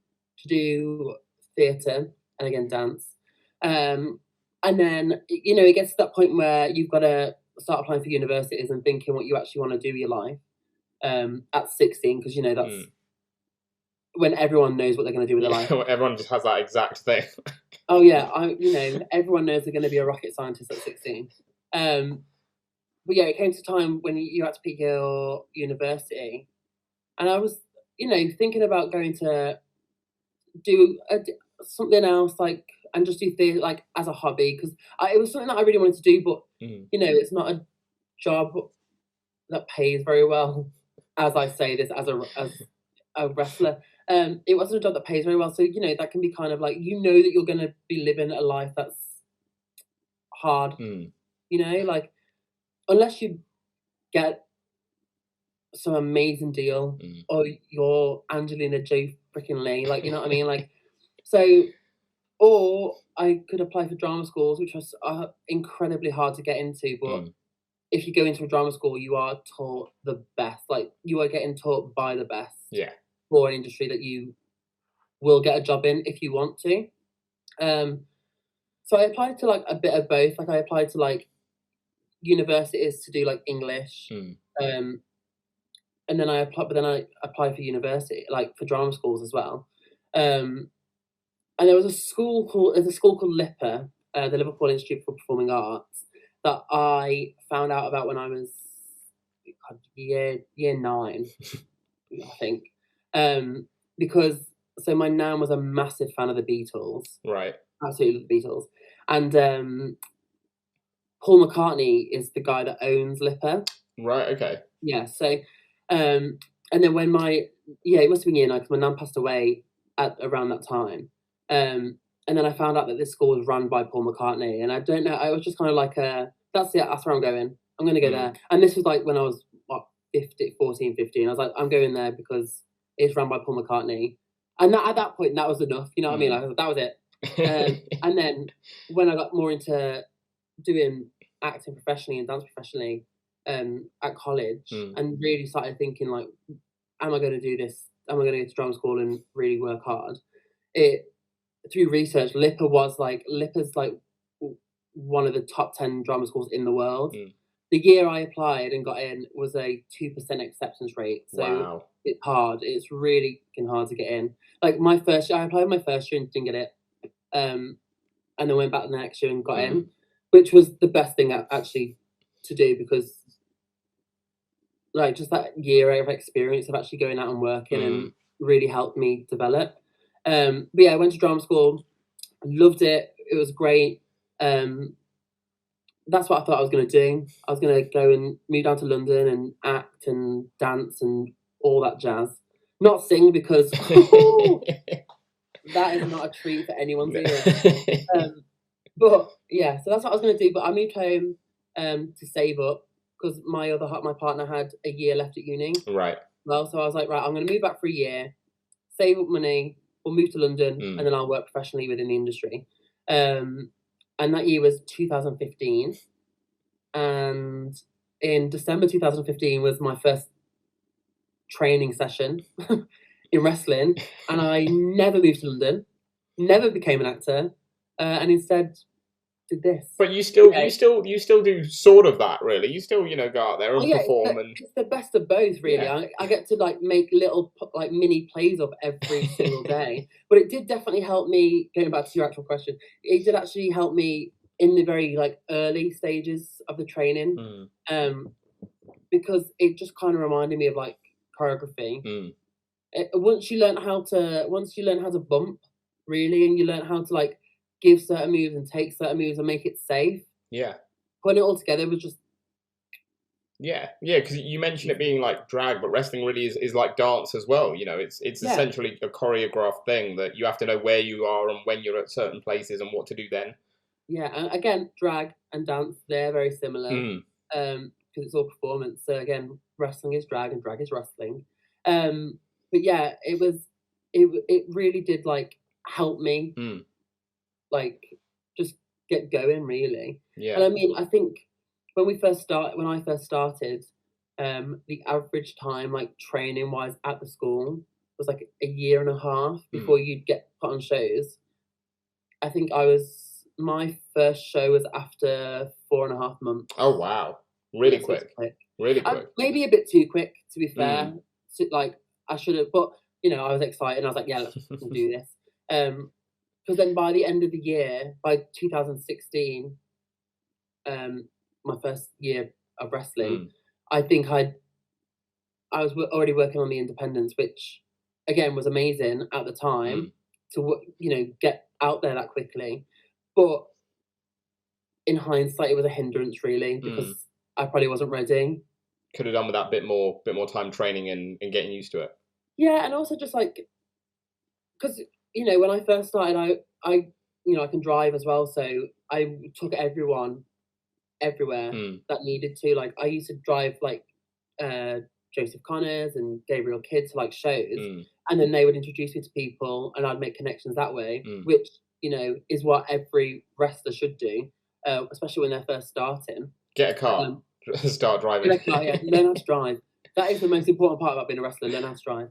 do theatre and again dance. And then, you know, it gets to that point where you've got to start applying for universities and thinking what you actually want to do with your life at 16, because, you know, that's when everyone knows what they're going to do with their life. Everyone just has that exact thing. Oh, yeah. You know, everyone knows they're going to be a rocket scientist at 16. But yeah, it came to a time when you had to pick your university. And I was, you know, thinking about going to do something else, like, and just do theatre, like, as a hobby, because it was something that I really wanted to do, but, you know, it's not a job that pays very well, as I say this, as a wrestler. It wasn't a job that pays very well, so, you know, that can be kind of like, you know that you're going to be living a life that's hard, you know, like, unless you get some amazing deal or you're Angelina Jolie freaking Lee, like, you know what I mean? Like, so, or I could apply for drama schools, which was incredibly hard to get into, but if you go into a drama school, you are taught the best, like, you are getting taught by the best for an industry that you will get a job in if you want to. So I applied to, like, a bit of both. Like, I applied to, like, universities to do, like, English, and then I applied for university, like, for drama schools as well. And there was a school called LIPA, the Liverpool Institute for Performing Arts, that I found out about when I was year 9, I think, because so my nan was a massive fan of the Beatles, right? Absolutely the Beatles, and Paul McCartney is the guy that owns LIPA, right? Okay, yeah. So, and then when it must have been year 9 because my nan passed away at around that time. And then I found out that this school was run by Paul McCartney, and I don't know. I was just kind of like, that's where I'm going. I'm going to go there. And this was like when I was 14, 15. I was like, I'm going there because it's run by Paul McCartney. And at that point, that was enough. You know what I mean? Like, that was it. And then when I got more into doing acting professionally and dance professionally at college, and really started thinking, like, am I going to do this? Am I going to go to drama school and really work hard? Through research, LIPA's like one of the top 10 drama schools in the world. The year I applied and got in was a 2% acceptance rate. So It's hard. It's really hard to get in. Like, my first year, I applied my first year and didn't get it. And then went back the next year and got in, which was the best thing actually to do, because like just that year of experience of actually going out and working and really helped me develop. But yeah, I went to drama school, loved it. It was great. That's what I thought I was going to do. I was going to go and move down to London and act and dance and all that jazz. Not sing, because that is not a treat for anyone's ears. But yeah, so that's what I was going to do. But I moved home to save up, because my partner had a year left at uni. Right. Well, so I was like, right, I'm going to move back for a year, save up money, we'll move to London, and then I'll work professionally within the industry. And that year was 2015. And in December 2015 was my first training session in wrestling. And I never moved to London, never became an actor, and instead did this. But you still do sort of that, really. You still, go out there and perform. It's the best of both, really. Yeah. I get to like make little like mini plays up every single day. But it did definitely help me. Going back to your actual question, it did actually help me in the very like early stages of the training, because it just kind of reminded me of like choreography. Once you learn how to bump, really, and you learn how to like give certain moves and take certain moves and make it safe. Yeah. Putting it all together was just... Yeah, because you mentioned it being like drag, but wrestling really is like dance as well. It's essentially a choreographed thing that you have to know where you are and when you're at certain places and what to do then. Yeah, and again, drag and dance, they're very similar, because it's all performance. So again, wrestling is drag and drag is wrestling. But yeah, it really did like help me. Like, just get going, really. Yeah. And I mean, I think when I first started, the average time, like training wise at the school, was like a year and a half before you'd get put on shows. I think my first show was after 4.5 months. Oh wow, really quick. Really quick. Maybe a bit too quick, to be fair. So, like, I should have, but I was excited. And I was like, yeah, let's do this. Because then by the end of the year, by 2016, my first year of wrestling, I think I was already working on the independents, which again was amazing at the time to get out there that quickly. But in hindsight, it was a hindrance, really, because I probably wasn't ready. Could have done with that bit more time training and getting used to it. Yeah, and also just like, because when I first started, I can drive as well, so I took everyone everywhere that needed to. Like, I used to drive like Joseph Connors and Gabriel Kidd to like shows, and then they would introduce me to people, and I'd make connections that way, which is what every wrestler should do, especially when they're first starting. Get a car, start driving. Get a car, yeah, learn how to drive. That is the most important part about being a wrestler: learn how to drive.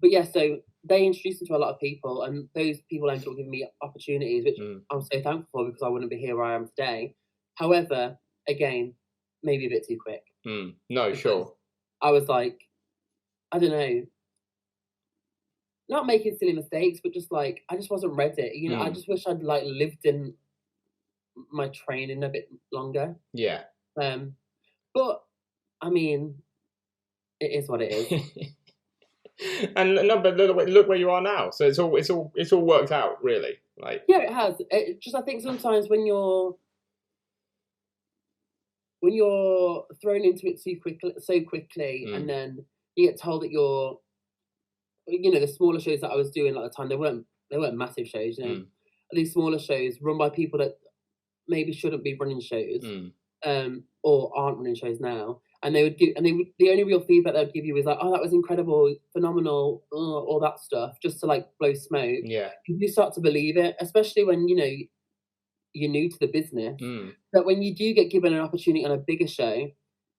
But yeah, so they introduced me to a lot of people, and those people ended up giving me opportunities, which I'm so thankful for, because I wouldn't be here where I am today. However, again, maybe a bit too quick. No, sure. I was like, I don't know, not making silly mistakes, but just like, I just wasn't ready. I just wish I'd like lived in my training a bit longer. Yeah. But I mean, it is what it is. And no, but look where you are now. So it's all worked out, really. Like, yeah, it has. It just, I think sometimes when you're thrown into it so quickly, and then you get told that you're, the smaller shows that I was doing at the time, they weren't massive shows. These smaller shows run by people that maybe shouldn't be running shows, or aren't running shows now. And the only real feedback they would give you is like, oh, that was incredible, phenomenal, all that stuff, just to like blow smoke. Yeah. You start to believe it, especially when you're new to the business. But when you do get given an opportunity on a bigger show,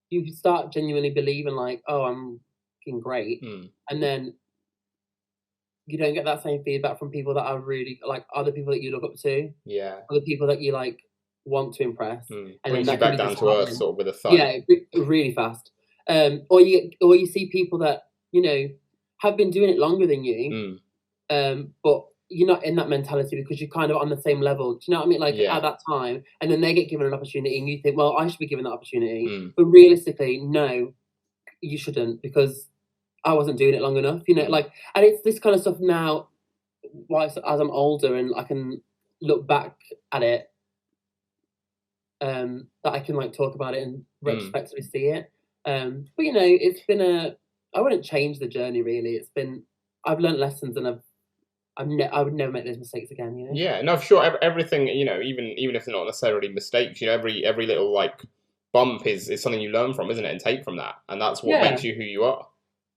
you start genuinely believing like, oh, I'm fucking great. And then you don't get that same feedback from people that are really like other people that you look up to. Yeah. Other people that you like want to impress. And brings you back down to earth sort of with a thud. Yeah, really fast. Or you see people that have been doing it longer than you, but you're not in that mentality because you're kind of on the same level. Do you know what I mean? Like at that time, and then they get given an opportunity, and you think, well, I should be given that opportunity. But realistically, no, you shouldn't, because I wasn't doing it long enough. Like, and it's this kind of stuff now. As I'm older and I can look back at it, that I can like talk about it and retrospectively see it. But it's been I wouldn't change the journey, really. I've learned lessons, and I would never make those mistakes again. Yeah, no, for sure. Everything, even if they're not necessarily mistakes, every little like bump is something you learn from, isn't it? And take from that, and that's what makes you who you are.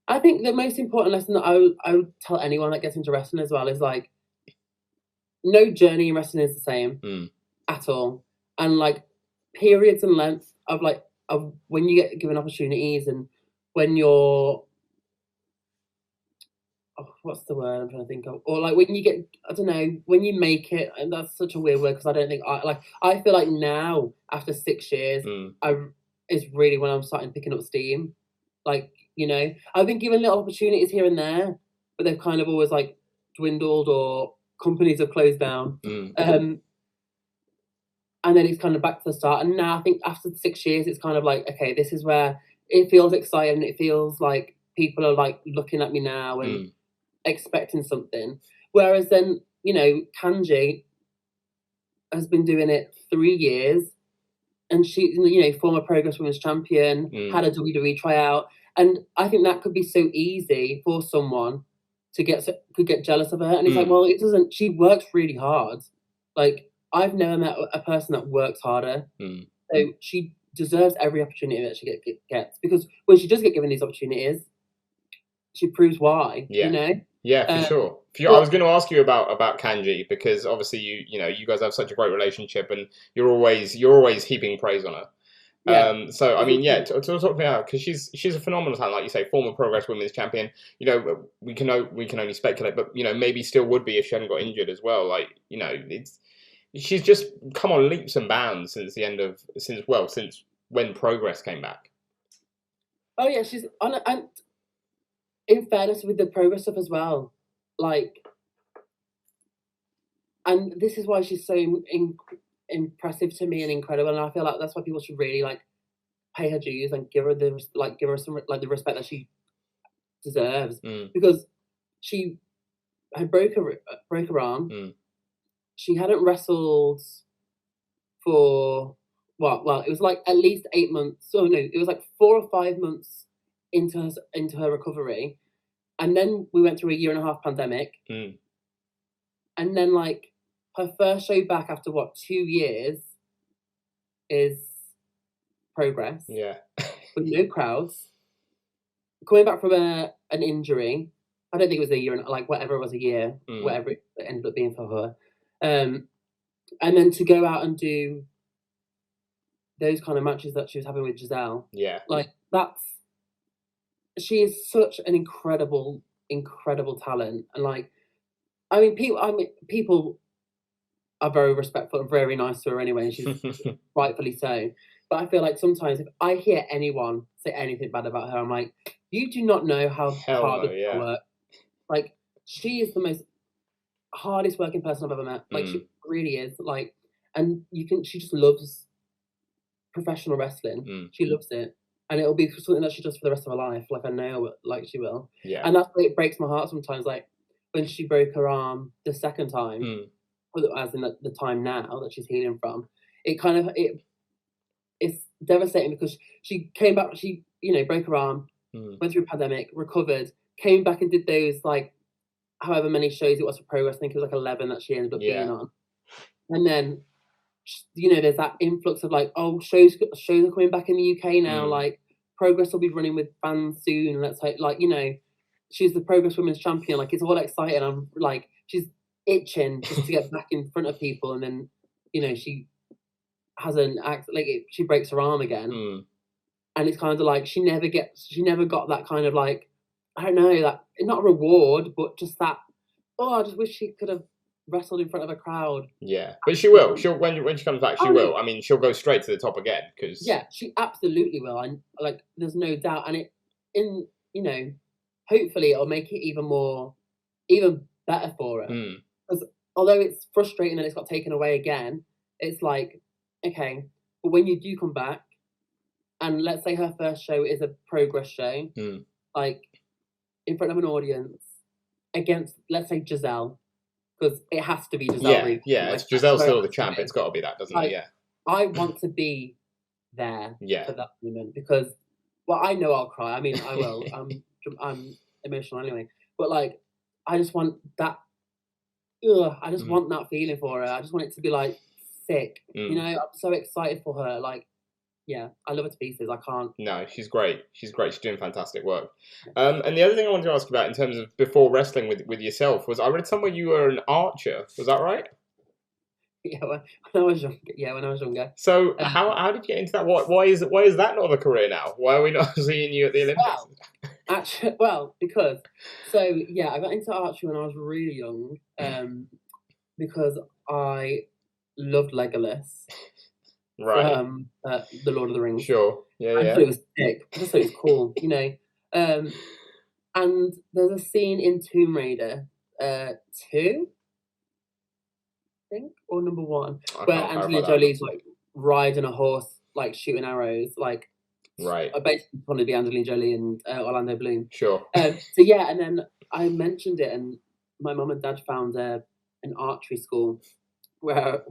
I think the most important lesson that I would tell anyone that gets into wrestling as well is like, no journey in wrestling is the same at all, and like periods and length of when you get given opportunities, and when you're what's the word I'm trying to think of, or like when you get, I don't know, when you make it, and that's such a weird word because I don't think I feel like now after 6 years is really when I'm starting picking up steam. Like, I've been given little opportunities here and there, but they've kind of always like dwindled, or companies have closed down. And then it's kind of back to the start. And now I think after 6 years, it's kind of like, okay, this is where it feels exciting. It feels like people are like looking at me now and expecting something. Whereas then, Kanji has been doing it 3 years, and she, former Progress Women's Champion, had a WWE tryout. And I think that could be so easy for someone could get jealous of her. And it's like, well, it doesn't. She works really hard. Like, I've never met a person that works harder. So she deserves every opportunity that she gets, because when she does get given these opportunities, she proves why. Yeah. You know. Yeah, for sure. I was going to ask you about Kanji because obviously you guys have such a great relationship and you're always heaping praise on her. Yeah. So I mean, yeah, to talk about because she's a phenomenal talent, like you say, former Progress Women's Champion. You know, we can only speculate, but you know, maybe still would be if she hadn't got injured as well. Like, you know, she's just come on leaps and bounds since when Progress came back. Oh yeah, she's on and in fairness with the Progress stuff as well, like, and this is why she's so impressive to me and incredible, and I feel like that's why people should really like pay her dues and give her some like the respect that she deserves because she had broke her arm. She hadn't wrestled for well, it was like at least 8 months. So no, it was like 4 or 5 months into her recovery, and then we went through a 1.5-year pandemic, and then like her first show back after 2 years is Progress. Yeah. With no crowds. Coming back from an injury. I don't think it was a year, like whatever it was, a year, whatever it ended up being for her. And then to go out and do those kind of matches that she was having with Giselle. Yeah. Like she is such an incredible talent. And like, I mean, people are very respectful and very nice to her anyway, and she's rightfully so. But I feel like sometimes if I hear anyone say anything bad about her, I'm like, you do not know how hard this work. Like, she is the most hardest working person I've ever met. Like, she really is. Like, and she just loves professional wrestling. She loves it. And it'll be something that she does for the rest of her life. Like, I know, like, she will. Yeah. And that's why it breaks my heart sometimes. Like, when she broke her arm the second time, as in the time now that she's healing from, it's devastating because she came back, she, broke her arm, went through a pandemic, recovered, came back and did those, like, however many shows it was for Progress. I think it was like 11 that she ended up being on. And then, there's that influx of like, oh, shows are coming back in the UK now, like, Progress will be running with fans soon, let's hope, like, she's the Progress Women's Champion, like, it's all exciting. I'm like, she's itching just to get back in front of people, and then, she has she breaks her arm again, and it's kind of like she never got that kind of like, I don't know, that not a reward, but just that. Oh, I just wish she could have wrestled in front of a crowd. Yeah, but she will. She'll when she comes back, she will. I mean, she'll go straight to the top again because she absolutely will. And like, there's no doubt. And hopefully it'll make it even better for her. Because although it's frustrating that it's got taken away again, it's like, okay, but when you do come back, and let's say her first show is a Progress show, like in front of an audience against, let's say, Giselle, because it has to be Giselle. Yeah, it's Giselle's still the champ. It's got to be that, doesn't it? Yeah. I want to be there for that moment because, well, I know I'll cry. I mean, I will. I'm emotional anyway. But like, I just want that. I just want that feeling for her. I just want it to be like sick. I'm so excited for her. Like, yeah, I love her to pieces. I can't. No, she's great. She's great. She's doing fantastic work. And the other thing I wanted to ask about in terms of before wrestling with yourself was I read somewhere you were an archer. Was that right? Yeah, when I was younger. So how did you get into that? Why is that not a career now? Why are we not seeing you at the Olympics? Because I got into archery when I was really young. Because I loved Legolas. Right. The Lord of the Rings. Sure. Yeah. I thought it was sick. I just thought it was cool, And there's a scene in Tomb Raider 2, I think, or number 1, where Angelina Jolie's like riding a horse, like shooting arrows, like. Right. I basically want to be Angelina Jolie and Orlando Bloom. Sure. And then I mentioned it, and my mum and dad found an archery school where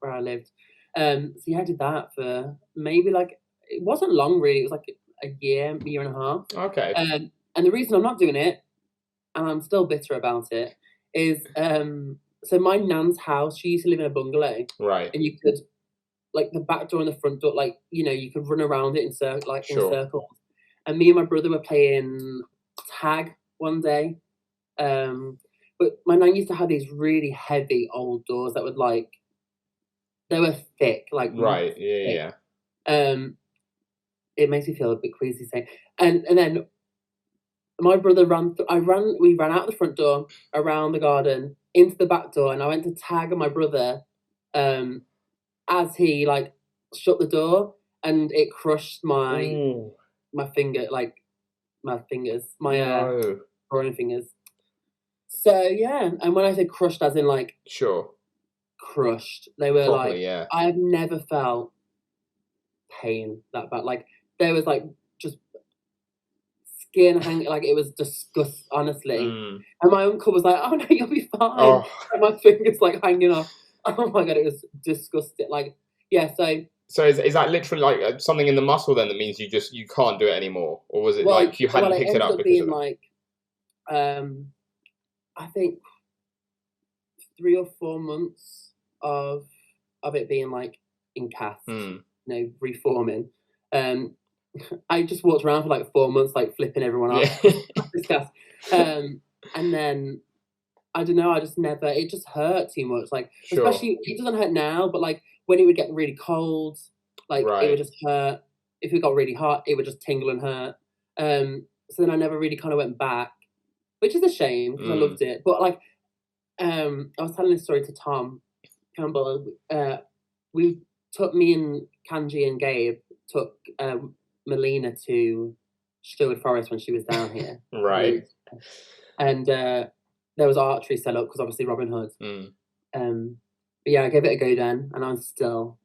I lived. I did that for maybe like, it wasn't long really. It was like a year and a half. Okay. And the reason I'm not doing it, and I'm still bitter about it, is so my nan's house. She used to live in a bungalow. Right. And you could, like, the back door and the front door, like, you could run around it in circles. And me and my brother were playing tag one day. But my nan used to have these really heavy old doors that would like, they were thick, like Right. thick. Yeah. It makes me feel a bit queasy saying, and then my brother we ran out the front door, around the garden, into the back door, and I went to tag my brother, as he like shut the door, and it crushed my finger, like my fingers, my groin fingers. So yeah, and when I say crushed, as in like Sure. crushed, they were Properly, like, yeah. I have never felt pain that bad. Like there was like just skin hanging, like it was disgust, honestly. And my uncle was like, "Oh no, you'll be fine." And my fingers like hanging off. Oh my god, it was disgusting. Like yeah, so is that literally like something in the muscle then that means you can't do it anymore, or was it like you hadn't picked it up because of it? Like, I think 3 or 4 months of it being like in cast, reforming. I just walked around for like 4 months, like flipping everyone off this cast. And then I don't know, I just never. It just hurt too much. Like especially, it doesn't hurt now, but like when it would get really cold, like it would just hurt. If it got really hot, it would just tingle and hurt. So then I never really kind of went back, which is a shame because I loved it. But like, I was telling this story to Tom Campbell. Me and Kanji and Gabe took Melina to Sherwood Forest when she was down here. Right. And there was archery set up because obviously Robin Hood. But yeah, I gave it a go then, and I'm still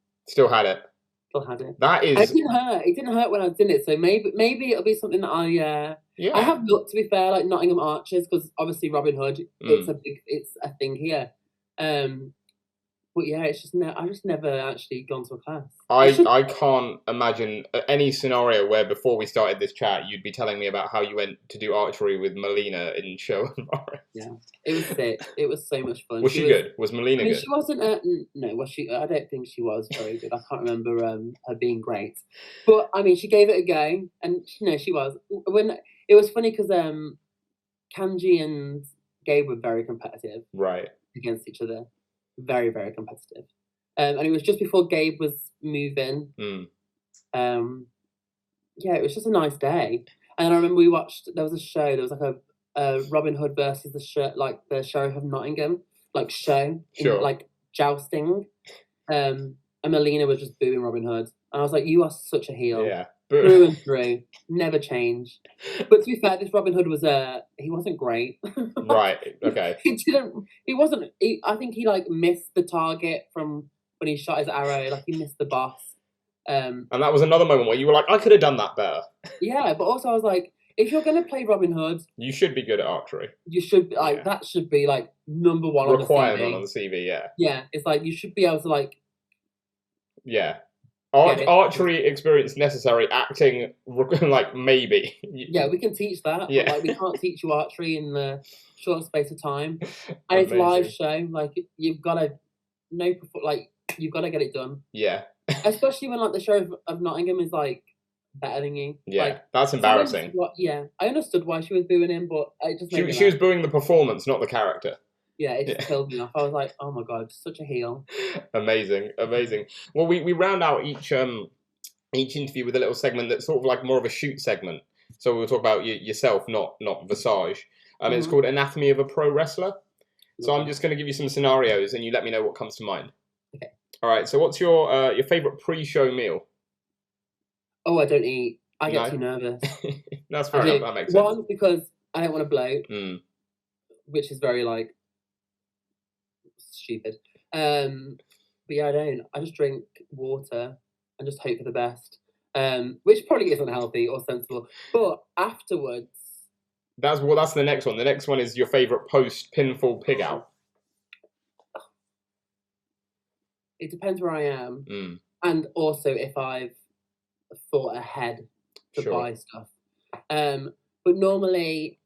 had it. Still had it. That is. And it didn't hurt. It didn't hurt when I was in it. So maybe it'll be something that I have looked, to be fair, like Nottingham Archers, because obviously Robin Hood, it's a thing here. But yeah, it's just I just never actually gone to a class. I can't imagine any scenario where before we started this chat you'd be telling me about how you went to do archery with Melina in Sherwood Forest. Yeah, it was sick. It was so much fun. Was she good? Was Melina good? She wasn't. No, was she? I don't think she was very good. I can't remember her being great. But I mean, she gave it a go, and she was. When it was funny because Kanji and Gabe were very competitive, right, against each other. Very, very competitive. And it was just before Gabe was moving. Yeah, it was just a nice day. And I remember we watched, there was a show, there was like a Robin Hood versus the Sheriff of Nottingham, like show, like jousting. And Melina was just booing Robin Hood. And I was like, you are such a heel. Yeah. Through and through. Never change. But to be fair, this Robin Hood was he wasn't great. Right, okay. I think he like missed the target from when he shot his arrow, like he missed the boss. And that was another moment where you were like, I could have done that better. Yeah, but also I was like, if you're gonna play Robin Hood, you should be good at archery. You should that should be like number one requirement on the CV, yeah. Yeah, it's like you should be able to like archery experience necessary, acting like maybe. Yeah, we can teach that. Yeah. But, like we can't teach you archery in the short space of time. And it's a live show. Like you've got to you've got to get it done. Yeah. Especially when like the Sheriff of Nottingham is like better than you. Yeah, like, that's embarrassing. I understood why she was booing him, but it just made she was booing the performance, not the character. Yeah, it just killed me off. I was like, oh my god, such a heel. Amazing. Well, we round out each interview with a little segment that's sort of like more of a shoot segment. So we'll talk about yourself, not Visage. It's called Anatomy of a Pro Wrestler. So I'm just going to give you some scenarios, and you let me know what comes to mind. Okay. All right. So what's your favourite pre-show meal? Oh, I don't eat. I get too nervous. That's fair enough. That makes sense. One, because I don't want to bloat, which is very like stupid. But yeah, I don't. I just drink water and just hope for the best. Which probably isn't healthy or sensible. But afterwards, that's the next one. The next one is your favourite post pinfall pig out. It depends where I am, and also if I've thought ahead to buy stuff. But normally,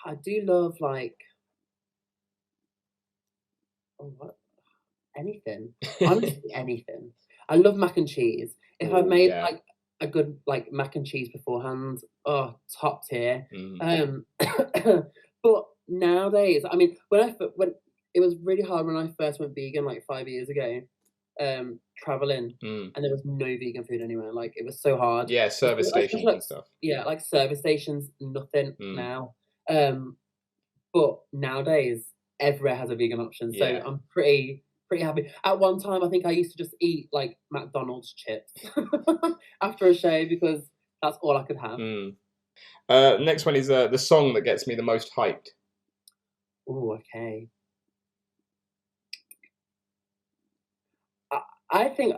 I do love like anything. Honestly, anything. I love mac and cheese. If I've made like a good like mac and cheese beforehand. Oh, top tier. Mm. But nowadays, I mean, when it was really hard when I first went vegan like 5 years ago, traveling, Mm. and there was no vegan food anywhere. Like it was so hard. Yeah, service Especially, stations and stuff. yeah, like service stations, nothing Mm. now. But nowadays, everywhere has a vegan option, so Yeah. I'm pretty happy. At one time, I think I used to just eat like McDonald's chips after a show because that's all I could have. Mm. Next one is the song that gets me the most hyped. Oh, okay. I think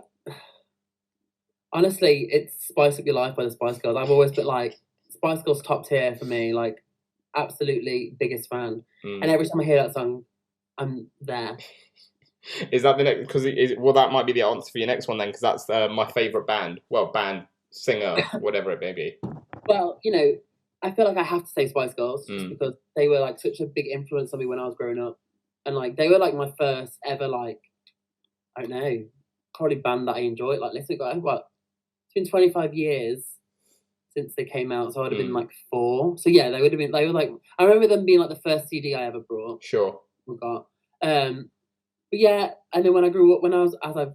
honestly, it's "Spice Up Your Life" by the Spice Girls. I've always put like Spice Girls top tier for me. Like absolutely biggest fan, and Mm. every time I hear that song, I'm there. Is that the next? Because well, that might be the answer for your next one then, because that's my favorite band. Well, band, singer, whatever it may be. Well, I feel like I have to say Spice Girls just Mm. because they were like such a big influence on me when I was growing up, and like they were like my first ever like I don't know, probably band that I enjoyed. Like listen, what it's been 25 years since they came out, so I'd have been Mm. like 4. So yeah, they would have been. They were like I remember them being like the first CD I ever brought. Sure. Got. But yeah, and then when I grew up, when I was as I've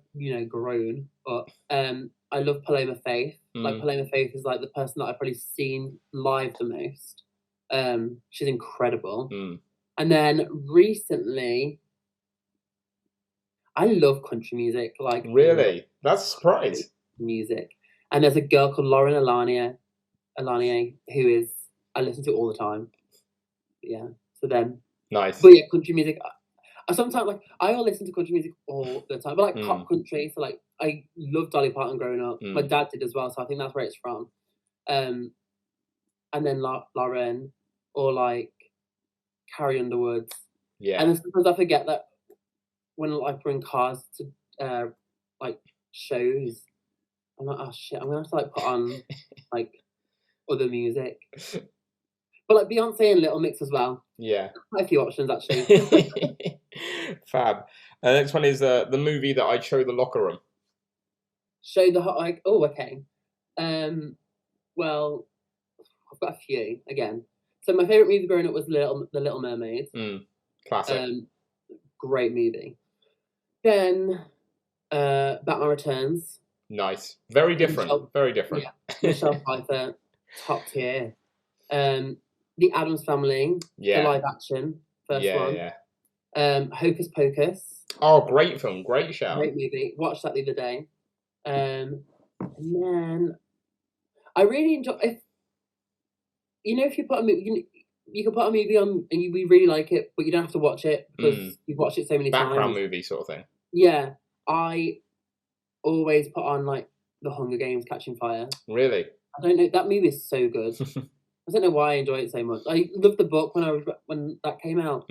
grown up, I love Paloma Faith. Like Mm. Paloma Faith is like the person that I've probably seen live the most. She's incredible. Mm. And then recently, I love country music. Like Really? That's a surprise. music. And there's a girl called Lauren Alania, who is I listen to all the time. Yeah, so then. Nice. But yeah, country music. I sometimes like I will listen to country music all the time, but like pop country. So like I love Dolly Parton growing up. My dad did as well, so I think that's where it's from. And then Lauren or like Carrie Underwood. Yeah. And then sometimes I forget that when like we're in cars to like shows, I'm like, oh shit, I'm gonna have to like put on like other music. But like Beyonce and Little Mix as well. Yeah. Quite a few options actually. Fab. Next one is the movie that I'd show the locker room. Show the hot like okay. Well, I've got a few again. So my favorite movie growing up was The Little Mermaid. Classic. Great movie. Then Batman Returns. Nice. Very different. Very different. Yeah. Michelle Pfeiffer, top tier. The Addams Family. Yeah. The live action first one. Yeah. Hocus Pocus. Oh, great film. Great shout. Great movie. Watched that the other day. And then I really enjoy if you put a movie, you can put a movie on and we really like it, but you don't have to watch it because you've watched it so many times. Background movie sort of thing. Yeah, I always put on like The Hunger Games: Catching Fire. Really? I don't know. That movie is so good. I don't know why I enjoy it so much. I loved the book when that came out.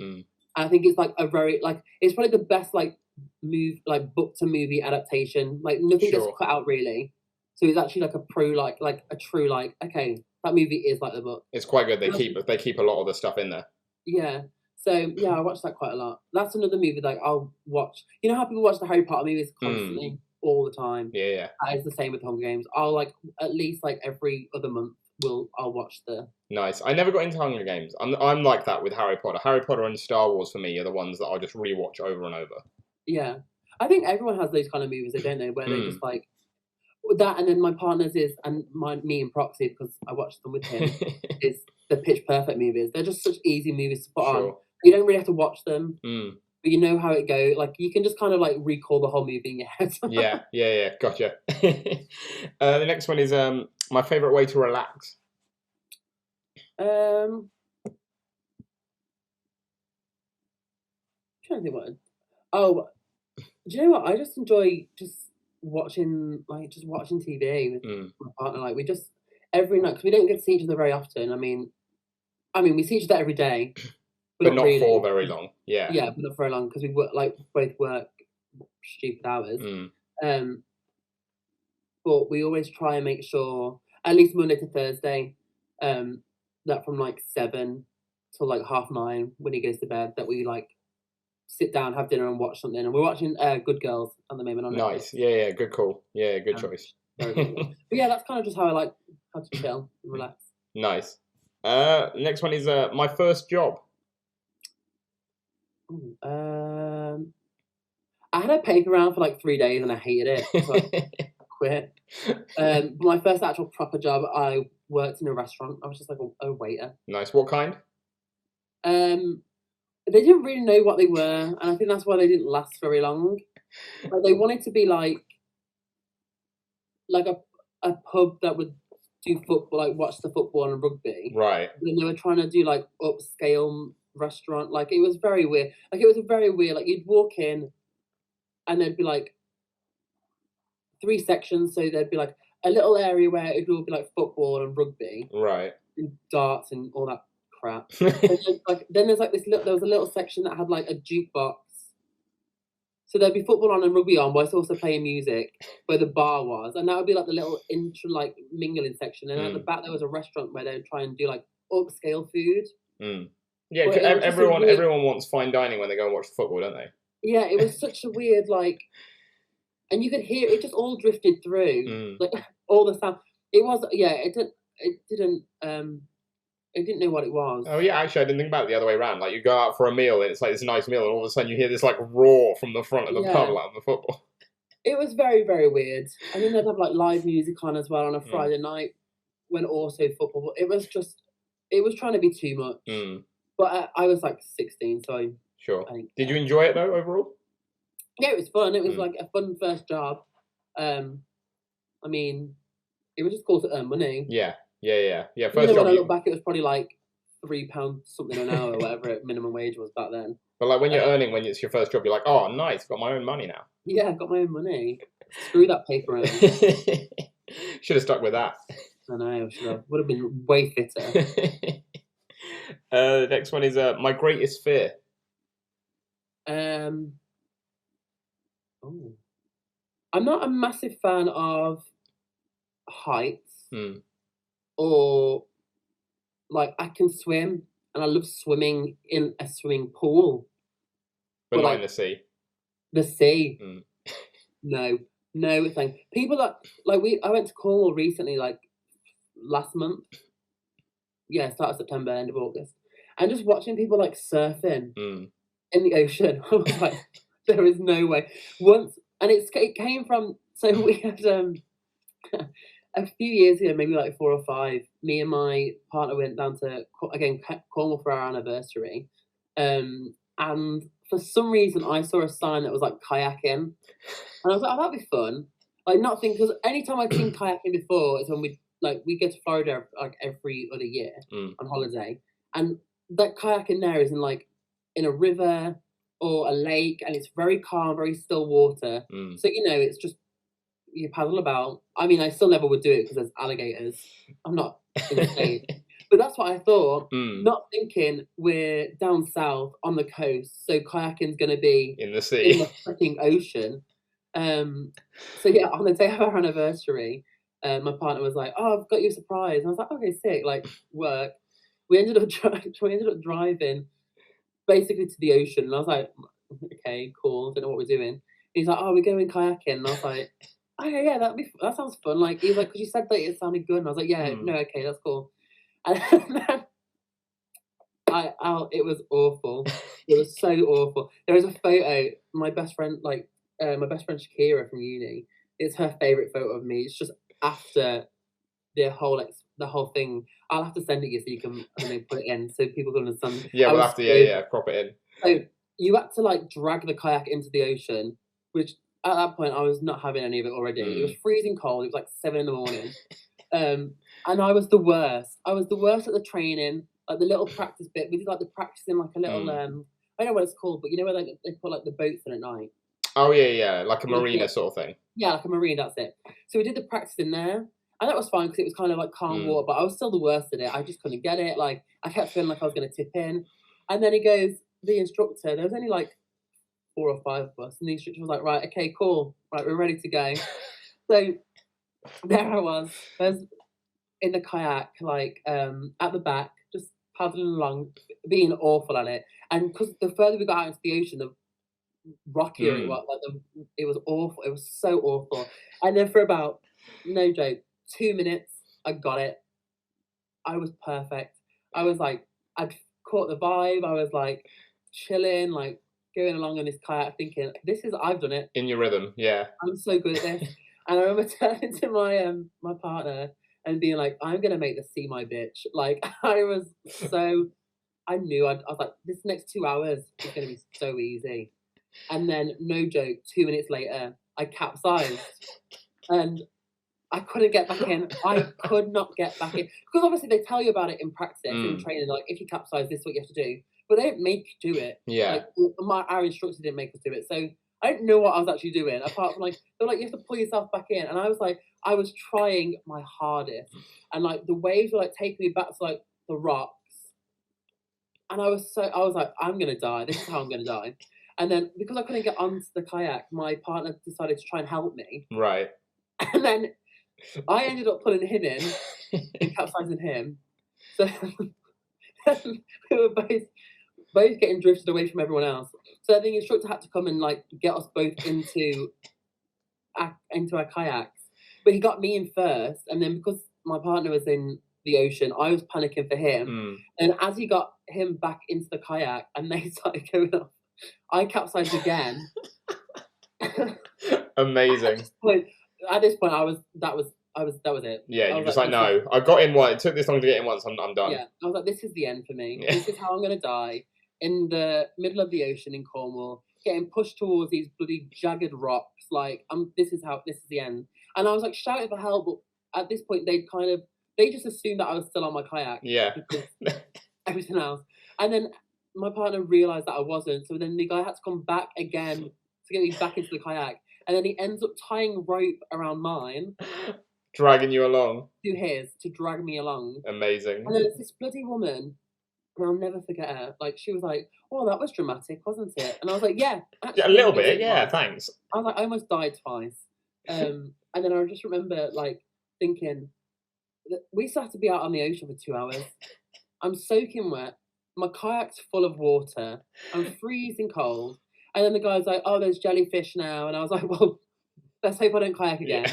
I think it's like a very like it's probably the best like book to movie adaptation. Like nothing gets cut out really. So it's actually like a true okay, that movie is like the book. It's quite good. They keep a lot of the stuff in there. Yeah. So yeah, I watched that quite a lot. That's another movie that I'll watch. You know how people watch the Harry Potter movies constantly, all the time. Yeah. That is the same with Hunger Games. I'll like at least like every other month I'll watch the. Nice. I never got into Hunger Games. I'm like that with Harry Potter. Harry Potter and Star Wars for me are the ones that I'll just rewatch over and over. Yeah, I think everyone has those kind of movies, don't they? Where they just like that, and then my partner's me and Proxy because I watched them with him. is the Pitch Perfect movies. They're just such easy movies to put on. You don't really have to watch them, but you know how it goes. Like you can just kind of like recall the whole movie in your head. yeah. Gotcha. The next one is my favorite way to relax. I'm trying to think what. Oh, do you know what? I just enjoy just watching TV with my partner. Like we just every night because we don't get to see each other very often. I mean, we see each other every day, but not really. for very long. Yeah, but not very long because we both work stupid hours. But we always try and make sure at least Monday to Thursday, that from like 7 till like 9:30 when he goes to bed, that we like sit down, have dinner, and watch something. And we're watching Good Girls at the moment on Netflix. Nice. Yeah. Good call. Yeah, good choice. Very good. But yeah, that's kind of just how I like how to chill and relax. Nice. Next one is my first job. Ooh, I had a paper round for like 3 days and I hated it, so I quit. But my first actual proper job, I worked in a restaurant. I was just like a waiter. Nice. What kind? They didn't really know what they were, and I think that's why they didn't last very long. Like, they wanted to be like a pub that would do football, like watch the football and rugby. Right. And they were trying to do like upscale restaurant. Like, it was very weird. Like, it was very weird. Like, you'd walk in, and there'd be like 3 sections. So there'd be like a little area where it would be like football and rugby, Right. and darts and all that crap. Then there's like there was a little section that had like a jukebox. So there'd be football on and rugby on, whilst also playing music where the bar was, and that would be like the little intro, like mingling section. And at the back there was a restaurant where they'd try and do like upscale food. Yeah, everyone wants fine dining when they go and watch football, don't they? Yeah, it was such a weird like, and you could hear it just all drifted through, like all the sound. It was it didn't know what it was. Oh yeah, actually I didn't think about it the other way around. Like, you go out for a meal and it's like this nice meal, and all of a sudden you hear this like roar from the front of the pub, like, on the football. It was very, very weird. And then they'd have like live music on as well on a Friday night when also football. It was trying to be too much. But I was like 16, so sure. Did you enjoy it though overall? Yeah, it was fun. It was like a fun first job. I mean, it was just cool to earn money. Yeah. First when job. I look back, it was probably like £3 something an hour, or whatever minimum wage was back then. But like when you're earning, when it's your first job, you're like, oh, nice, got my own money now. Yeah, I've got my own money. Screw that paper round. Should have stuck with that. I know, would have been way fitter. The next one is my greatest fear. I'm not a massive fan of heights. Or like, I can swim and I love swimming in a swimming pool. But not in the sea. The sea. No, thank people that like I went to Cornwall recently, like last month. Yeah, start of September, end of August. And just watching people like surfing in the ocean. I was like, there is no way. And it came from, so we had a few years ago, maybe like 4 or 5, me and my partner went down to, again, Cornwall for our anniversary. And for some reason, I saw a sign that was like kayaking. And I was like, oh, that'd be fun. Like, not thinking, because anytime I've seen kayaking before is when we go to Florida like every other year on holiday. And that kayaking there is in a river or a lake, and it's very calm, very still water. So, it's just, you paddle about. I mean, I still never would do it because there's alligators. I'm not insane. But that's what I thought, not thinking we're down south on the coast, so kayaking's going to be in the sea, in the freaking ocean. So yeah, on the day of our anniversary, my partner was like, "Oh, I've got you a surprise." And I was like, "Okay, sick." Like, work. We ended up driving basically to the ocean, and I was like, "Okay, cool. Don't know what we're doing." And he's like, "Oh, we're going kayaking," and I was like, "Okay, yeah, that sounds fun." Like, he was like, "Because you said that it sounded good," and I was like, "Yeah, no, okay, that's cool." And then it was awful. It was so awful. There is a photo. My best friend Shakira from uni. It's her favorite photo of me. It's just after the whole thing. I'll have to send it you so you can put it in so people can understand. Yeah, we'll have to crop it in. So you had to drag the kayak into the ocean, which at that point I was not having any of it already. It was freezing cold. It was like 7 a.m. And I was the worst. I was the worst at the training, like the little practice bit. We did the practice in a little I don't know what it's called, but you know where they put the boats in at night. Oh yeah, like a marina sort of thing. Yeah, like a marina. That's it. So we did the practice in there. And that was fine because it was kind of like calm water, but I was still the worst at it. I just couldn't get it. Like, I kept feeling like I was going to tip in. And then he goes, the instructor, there was only 4 or 5 of us. And the instructor was like, right, okay, cool. Right, we're ready to go. So there I was in the kayak, at the back, just paddling along, being awful at it. And because the further we got out into the ocean, the rockier it was. It was awful. It was so awful. And then for about No joke. 2 minutes, I got it. I was perfect. I was like, I'd caught the vibe. I was like chilling, like going along on this kayak, thinking, I've done it. In your rhythm, yeah. I'm so good at this. And I remember turning to my partner and being like, I'm gonna make this see my bitch. Like I was so I knew I was like, this next 2 hours is gonna be so easy. And then no joke, 2 minutes later, I capsized and I couldn't get back in. I could not get back in. Because obviously they tell you about it in practice, in training, like if you capsize, this is what you have to do. But they don't make you do it. Yeah. Like our instructor didn't make us do it. So I don't know what I was actually doing, apart from like they're like, you have to pull yourself back in. And I was like, I was trying my hardest. And like the waves were like taking me back to like the rocks. And I was like, I'm gonna die. This is how I'm gonna die. And then because I couldn't get onto the kayak, my partner decided to try and help me. Right. And then I ended up pulling him in and capsizing him. So we were both getting drifted away from everyone else. So the instructor had to come and like get us both into our kayaks. But he got me in first, and then because my partner was in the ocean, I was panicking for him. And as he got him back into the kayak and they started going off, I capsized again. Amazing. At this point, that was it. Yeah, you're just like, no, I got in once. It took this long to get in once. I'm done. Yeah, I was like, this is the end for me. Yeah. This is how I'm gonna die in the middle of the ocean in Cornwall, getting pushed towards these bloody jagged rocks. Like, this is the end. And I was like shouting for help, but at this point, they just assumed that I was still on my kayak. Yeah. Everything else, and then my partner realized that I wasn't. So then the guy had to come back again to get me back into the kayak. And then he ends up tying rope around mine. Dragging you along. To drag me along. Amazing. And then it's this bloody woman, and I'll never forget her. Like, she was like, oh, that was dramatic, wasn't it? And I was like, yeah. Actually, yeah, a little bit, yeah, thanks. I was like, I almost died twice. And then I just remember, like, thinking, we still have to be out on the ocean for 2 hours. I'm soaking wet. My kayak's full of water. I'm freezing cold. And then the guy's like, oh, there's jellyfish now. And I was like, well, let's hope I don't kayak again.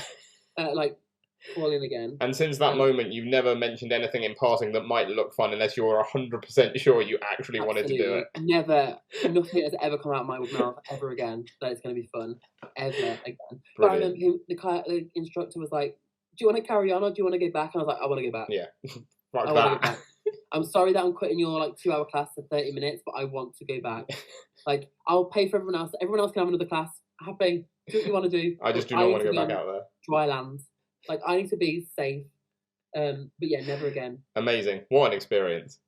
Yeah. Like, fall in again. And since that moment, you've never mentioned anything in passing that might look fun unless you're 100% sure you actually wanted to do it. Never. Nothing has ever come out of my mouth ever again that it's going to be fun. Ever again. Brilliant. But I remember the instructor was like, do you want to carry on or do you want to go back? And I was like, I want to go back. Yeah. I want to go back. I'm sorry that I'm quitting your like 2-hour class for 30 minutes, but I want to go back. Like, I'll pay for everyone else. Everyone else can have another class. Happy. Do what you want to do. I just do not want to go back out there. Dry land. Like, I need to be safe. But yeah, never again. Amazing. What an experience.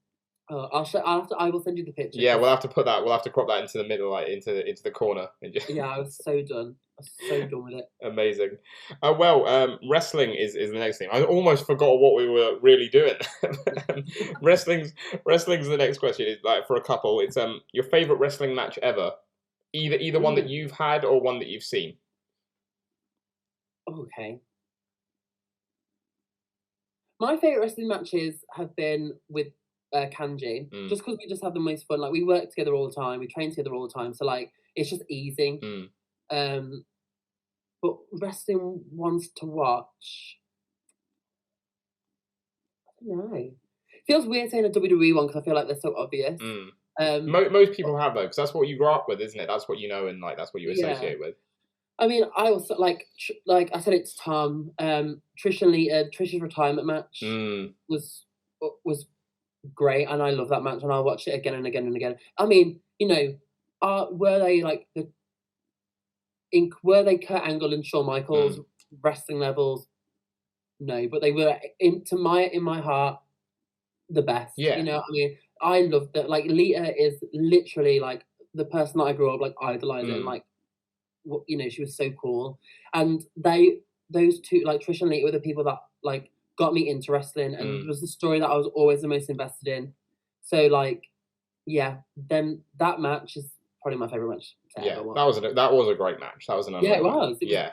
Oh, I will send you the picture. Yeah, we'll have to put that. We'll have to crop that into the middle, like into the corner. Yeah, I was so done. I was so done with it. Amazing. Wrestling is the next thing. I almost forgot what we were really doing. Wrestling's the next question. Is like for a couple. It's your favorite wrestling match ever. Either one that you've had or one that you've seen. Okay. My favorite wrestling matches have been with Kanji, just because we just have the most fun. Like, we work together all the time, we train together all the time, so like it's just easy. But wrestling ones to watch, I don't know. It feels weird saying a WWE one because I feel like they're so obvious. Most people have though, because that's what you grew up with, isn't it? That's what you know, and like that's what you associate with. I mean, I also like I said it to Tom. Trish and Lita, Trish's retirement match was great, and I love that match, and I'll watch it again and again and again. I mean, you know, were they like were they Kurt Angle and Shawn Michaels wrestling levels? No, but they were in my heart the best. Yeah, you know, I mean, I love that. Like, Lita is literally like the person that I grew up like idolizing. Like, you know, she was so cool, and those two, like Trish and Lita, were the people that like got me into wrestling, and it was the story that I was always the most invested in. So like, yeah, then that match is probably my favorite match. Yeah, that was a great match. That was an it was. Yeah,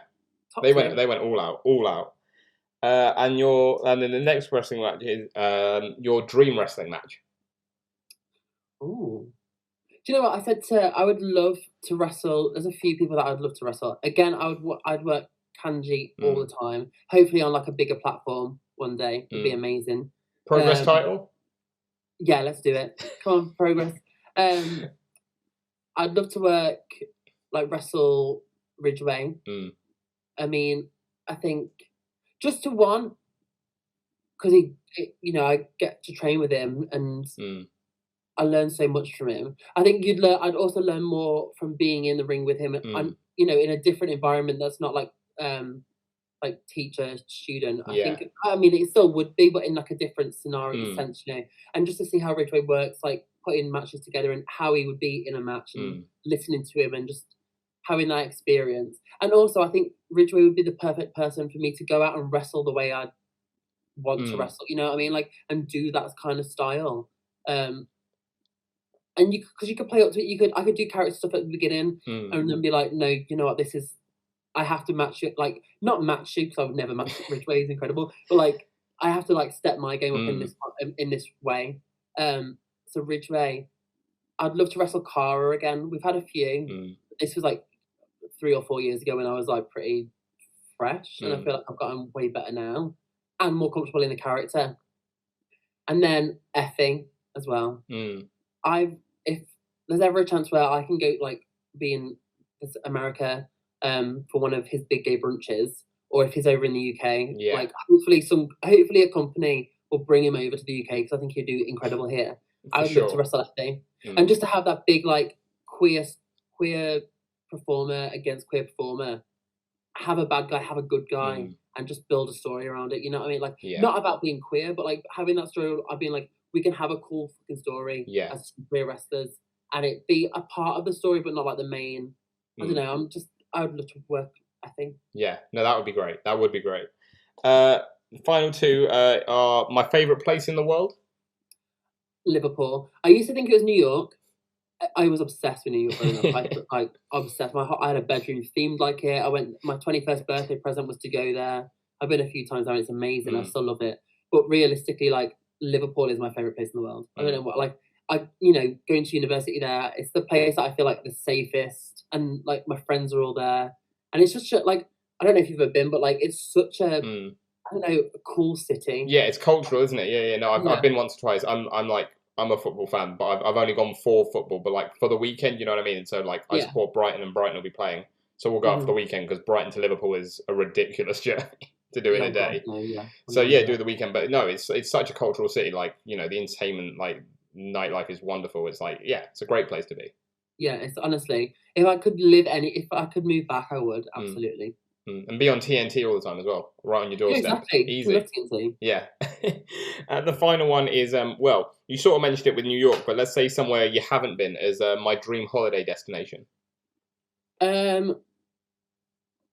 they went all out. And then the next wrestling match is your dream wrestling match. Ooh. Do you know what I said? I would love to wrestle. There's a few people that I'd love to wrestle. Again, I'd work Kanji all the time. Hopefully on like a bigger platform one day would be amazing. Progress title? Yeah, let's do it. Come on, Progress. I'd love to wrestle Ridgeway. I mean, I think just to one, because I get to train with him and I learn so much from him. I think I'd also learn more from being in the ring with him, and in a different environment that's not like teacher student. I think it still would be, but in like a different scenario sense, and just to see how Ridgeway works, like putting matches together and how he would be in a match and listening to him and just having that experience. And also I think Ridgeway would be the perfect person for me to go out and wrestle the way I want to wrestle, you know what I mean, like, and do that kind of style. And because you could play up to it, I could do character stuff at the beginning and then be like, no, you know what, I have to match it, like not match you because I would never match Ridgeway, is incredible, but like I have to like step my game up in this way. So Ridgeway, I'd love to wrestle Cara again. We've had a few. This was like 3 or 4 years ago when I was like pretty fresh, and I feel like I've gotten way better now and more comfortable in the character. And then Effing as well. If there's ever a chance where I can go like be in America for one of his big gay brunches, or if he's over in the UK, like hopefully a company will bring him over to the UK because I think he'd do incredible here. I would love to wrestle Effing, and just to have that big like queer performer against queer performer, have a bad guy, have a good guy, and just build a story around it. You know what I mean? Like not about being queer, but like having that story. I've been like, we can have a cool fucking story as queer wrestlers, and it be a part of the story, but not like the main. I don't know. I would love to work. I think. Yeah, no, that would be great. That would be great. Final two are my favorite place in the world. Liverpool. I used to think it was New York. I was obsessed with New York. Like obsessed. I had a bedroom themed like it. My 21st birthday present was to go there. I've been a few times there. It's amazing. I still love it. But realistically, like Liverpool is my favorite place in the world. I don't know what. Like going to university there. It's the place that I feel like the safest, and like my friends are all there. And it's just like, I don't know if you've ever been, but like it's such a I don't know, a cool city. Yeah, it's cultural, isn't it? Yeah. No, I've been once or twice. I'm a football fan, but I've only gone for football. But like for the weekend, you know what I mean. And so like I support Brighton, and Brighton will be playing, so we'll go out for the weekend because Brighton to Liverpool is a ridiculous journey to do in a day. So do the weekend. But no, it's such a cultural city. Like the entertainment, like nightlife is wonderful. It's like it's a great place to be. Yeah, it's honestly, if I could move back, I would absolutely. And be on TNT all the time as well, right on your doorstep. Yeah, exactly. Easy. Yeah. The final one is, you sort of mentioned it with New York, but let's say somewhere you haven't been as my dream holiday destination. I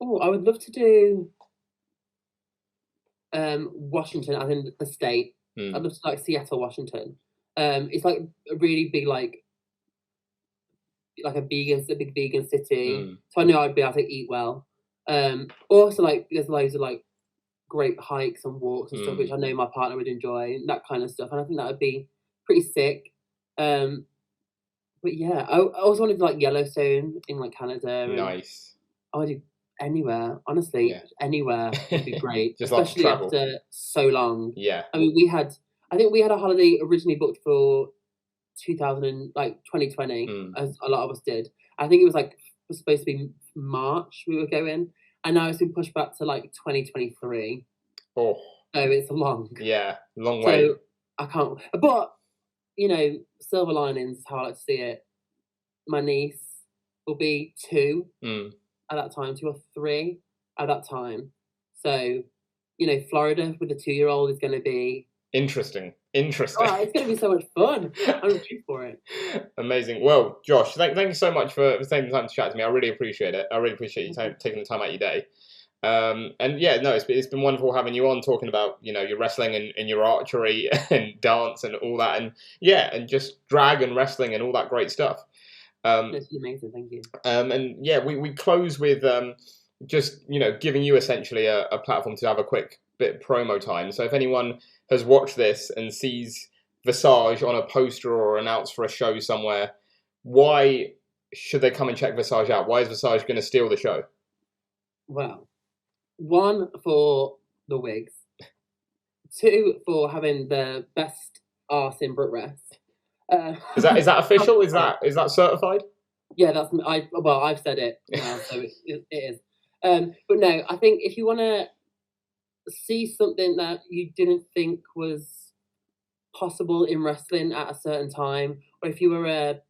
would love to do Washington, as in the state. I'd love to like Seattle, Washington. It's like a really big like a big vegan city. So I know I'd be able to eat well. Also like there's loads of like great hikes and walks and stuff which I know my partner would enjoy, that kind of stuff, and I think that would be pretty sick. But yeah, I also wanted to like Yellowstone in like Canada. Nice. I would do anywhere, honestly. Anywhere would be great. Just especially after so long. I mean I think we had a holiday originally booked for 2020 as a lot of us did. I think it was supposed to be March we were going, and now it's been pushed back to like 2023. So it's long way. So I can't, but silver linings, how I like to see it. My niece will be 2 at that time, 2 or 3 at that time, so Florida with a 2-year-old is going to be interesting. Oh, it's going to be so much fun. I'm ready for it. Amazing. Well, Josh, thank you so much for taking the time to chat to me. I really appreciate it. I really appreciate you taking the time out of your day. It's been wonderful having you on, talking about your wrestling and your archery and dance and all that, and just drag and wrestling and all that great stuff. It's amazing. Thank you. We close with just giving you essentially a platform to have a quick bit of promo time. So if anyone has watched this and sees Visage on a poster or announced for a show somewhere, why should they come and check Visage out? Why is Visage going to steal the show? Well, 1 for the wigs, 2 for having the best arse in BritWres. Is that official? Is that certified? Yeah, I've said it now, so it is. But no, I think if you want to see something that you didn't think was possible in wrestling at a certain time, or if you were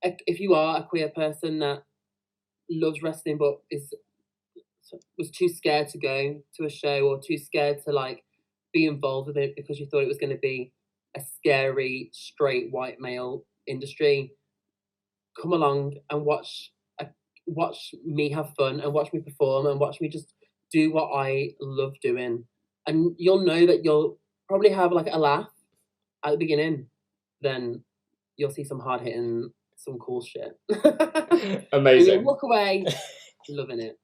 if you are a queer person that loves wrestling but was too scared to go to a show, or too scared to like be involved with it because you thought it was going to be a scary straight white male industry, come along and watch me have fun, and watch me perform, and watch me just do what I love doing, and you'll know that you'll probably have like a laugh at the beginning, then you'll see some hard hitting, some cool shit. Amazing. You'll walk away loving it.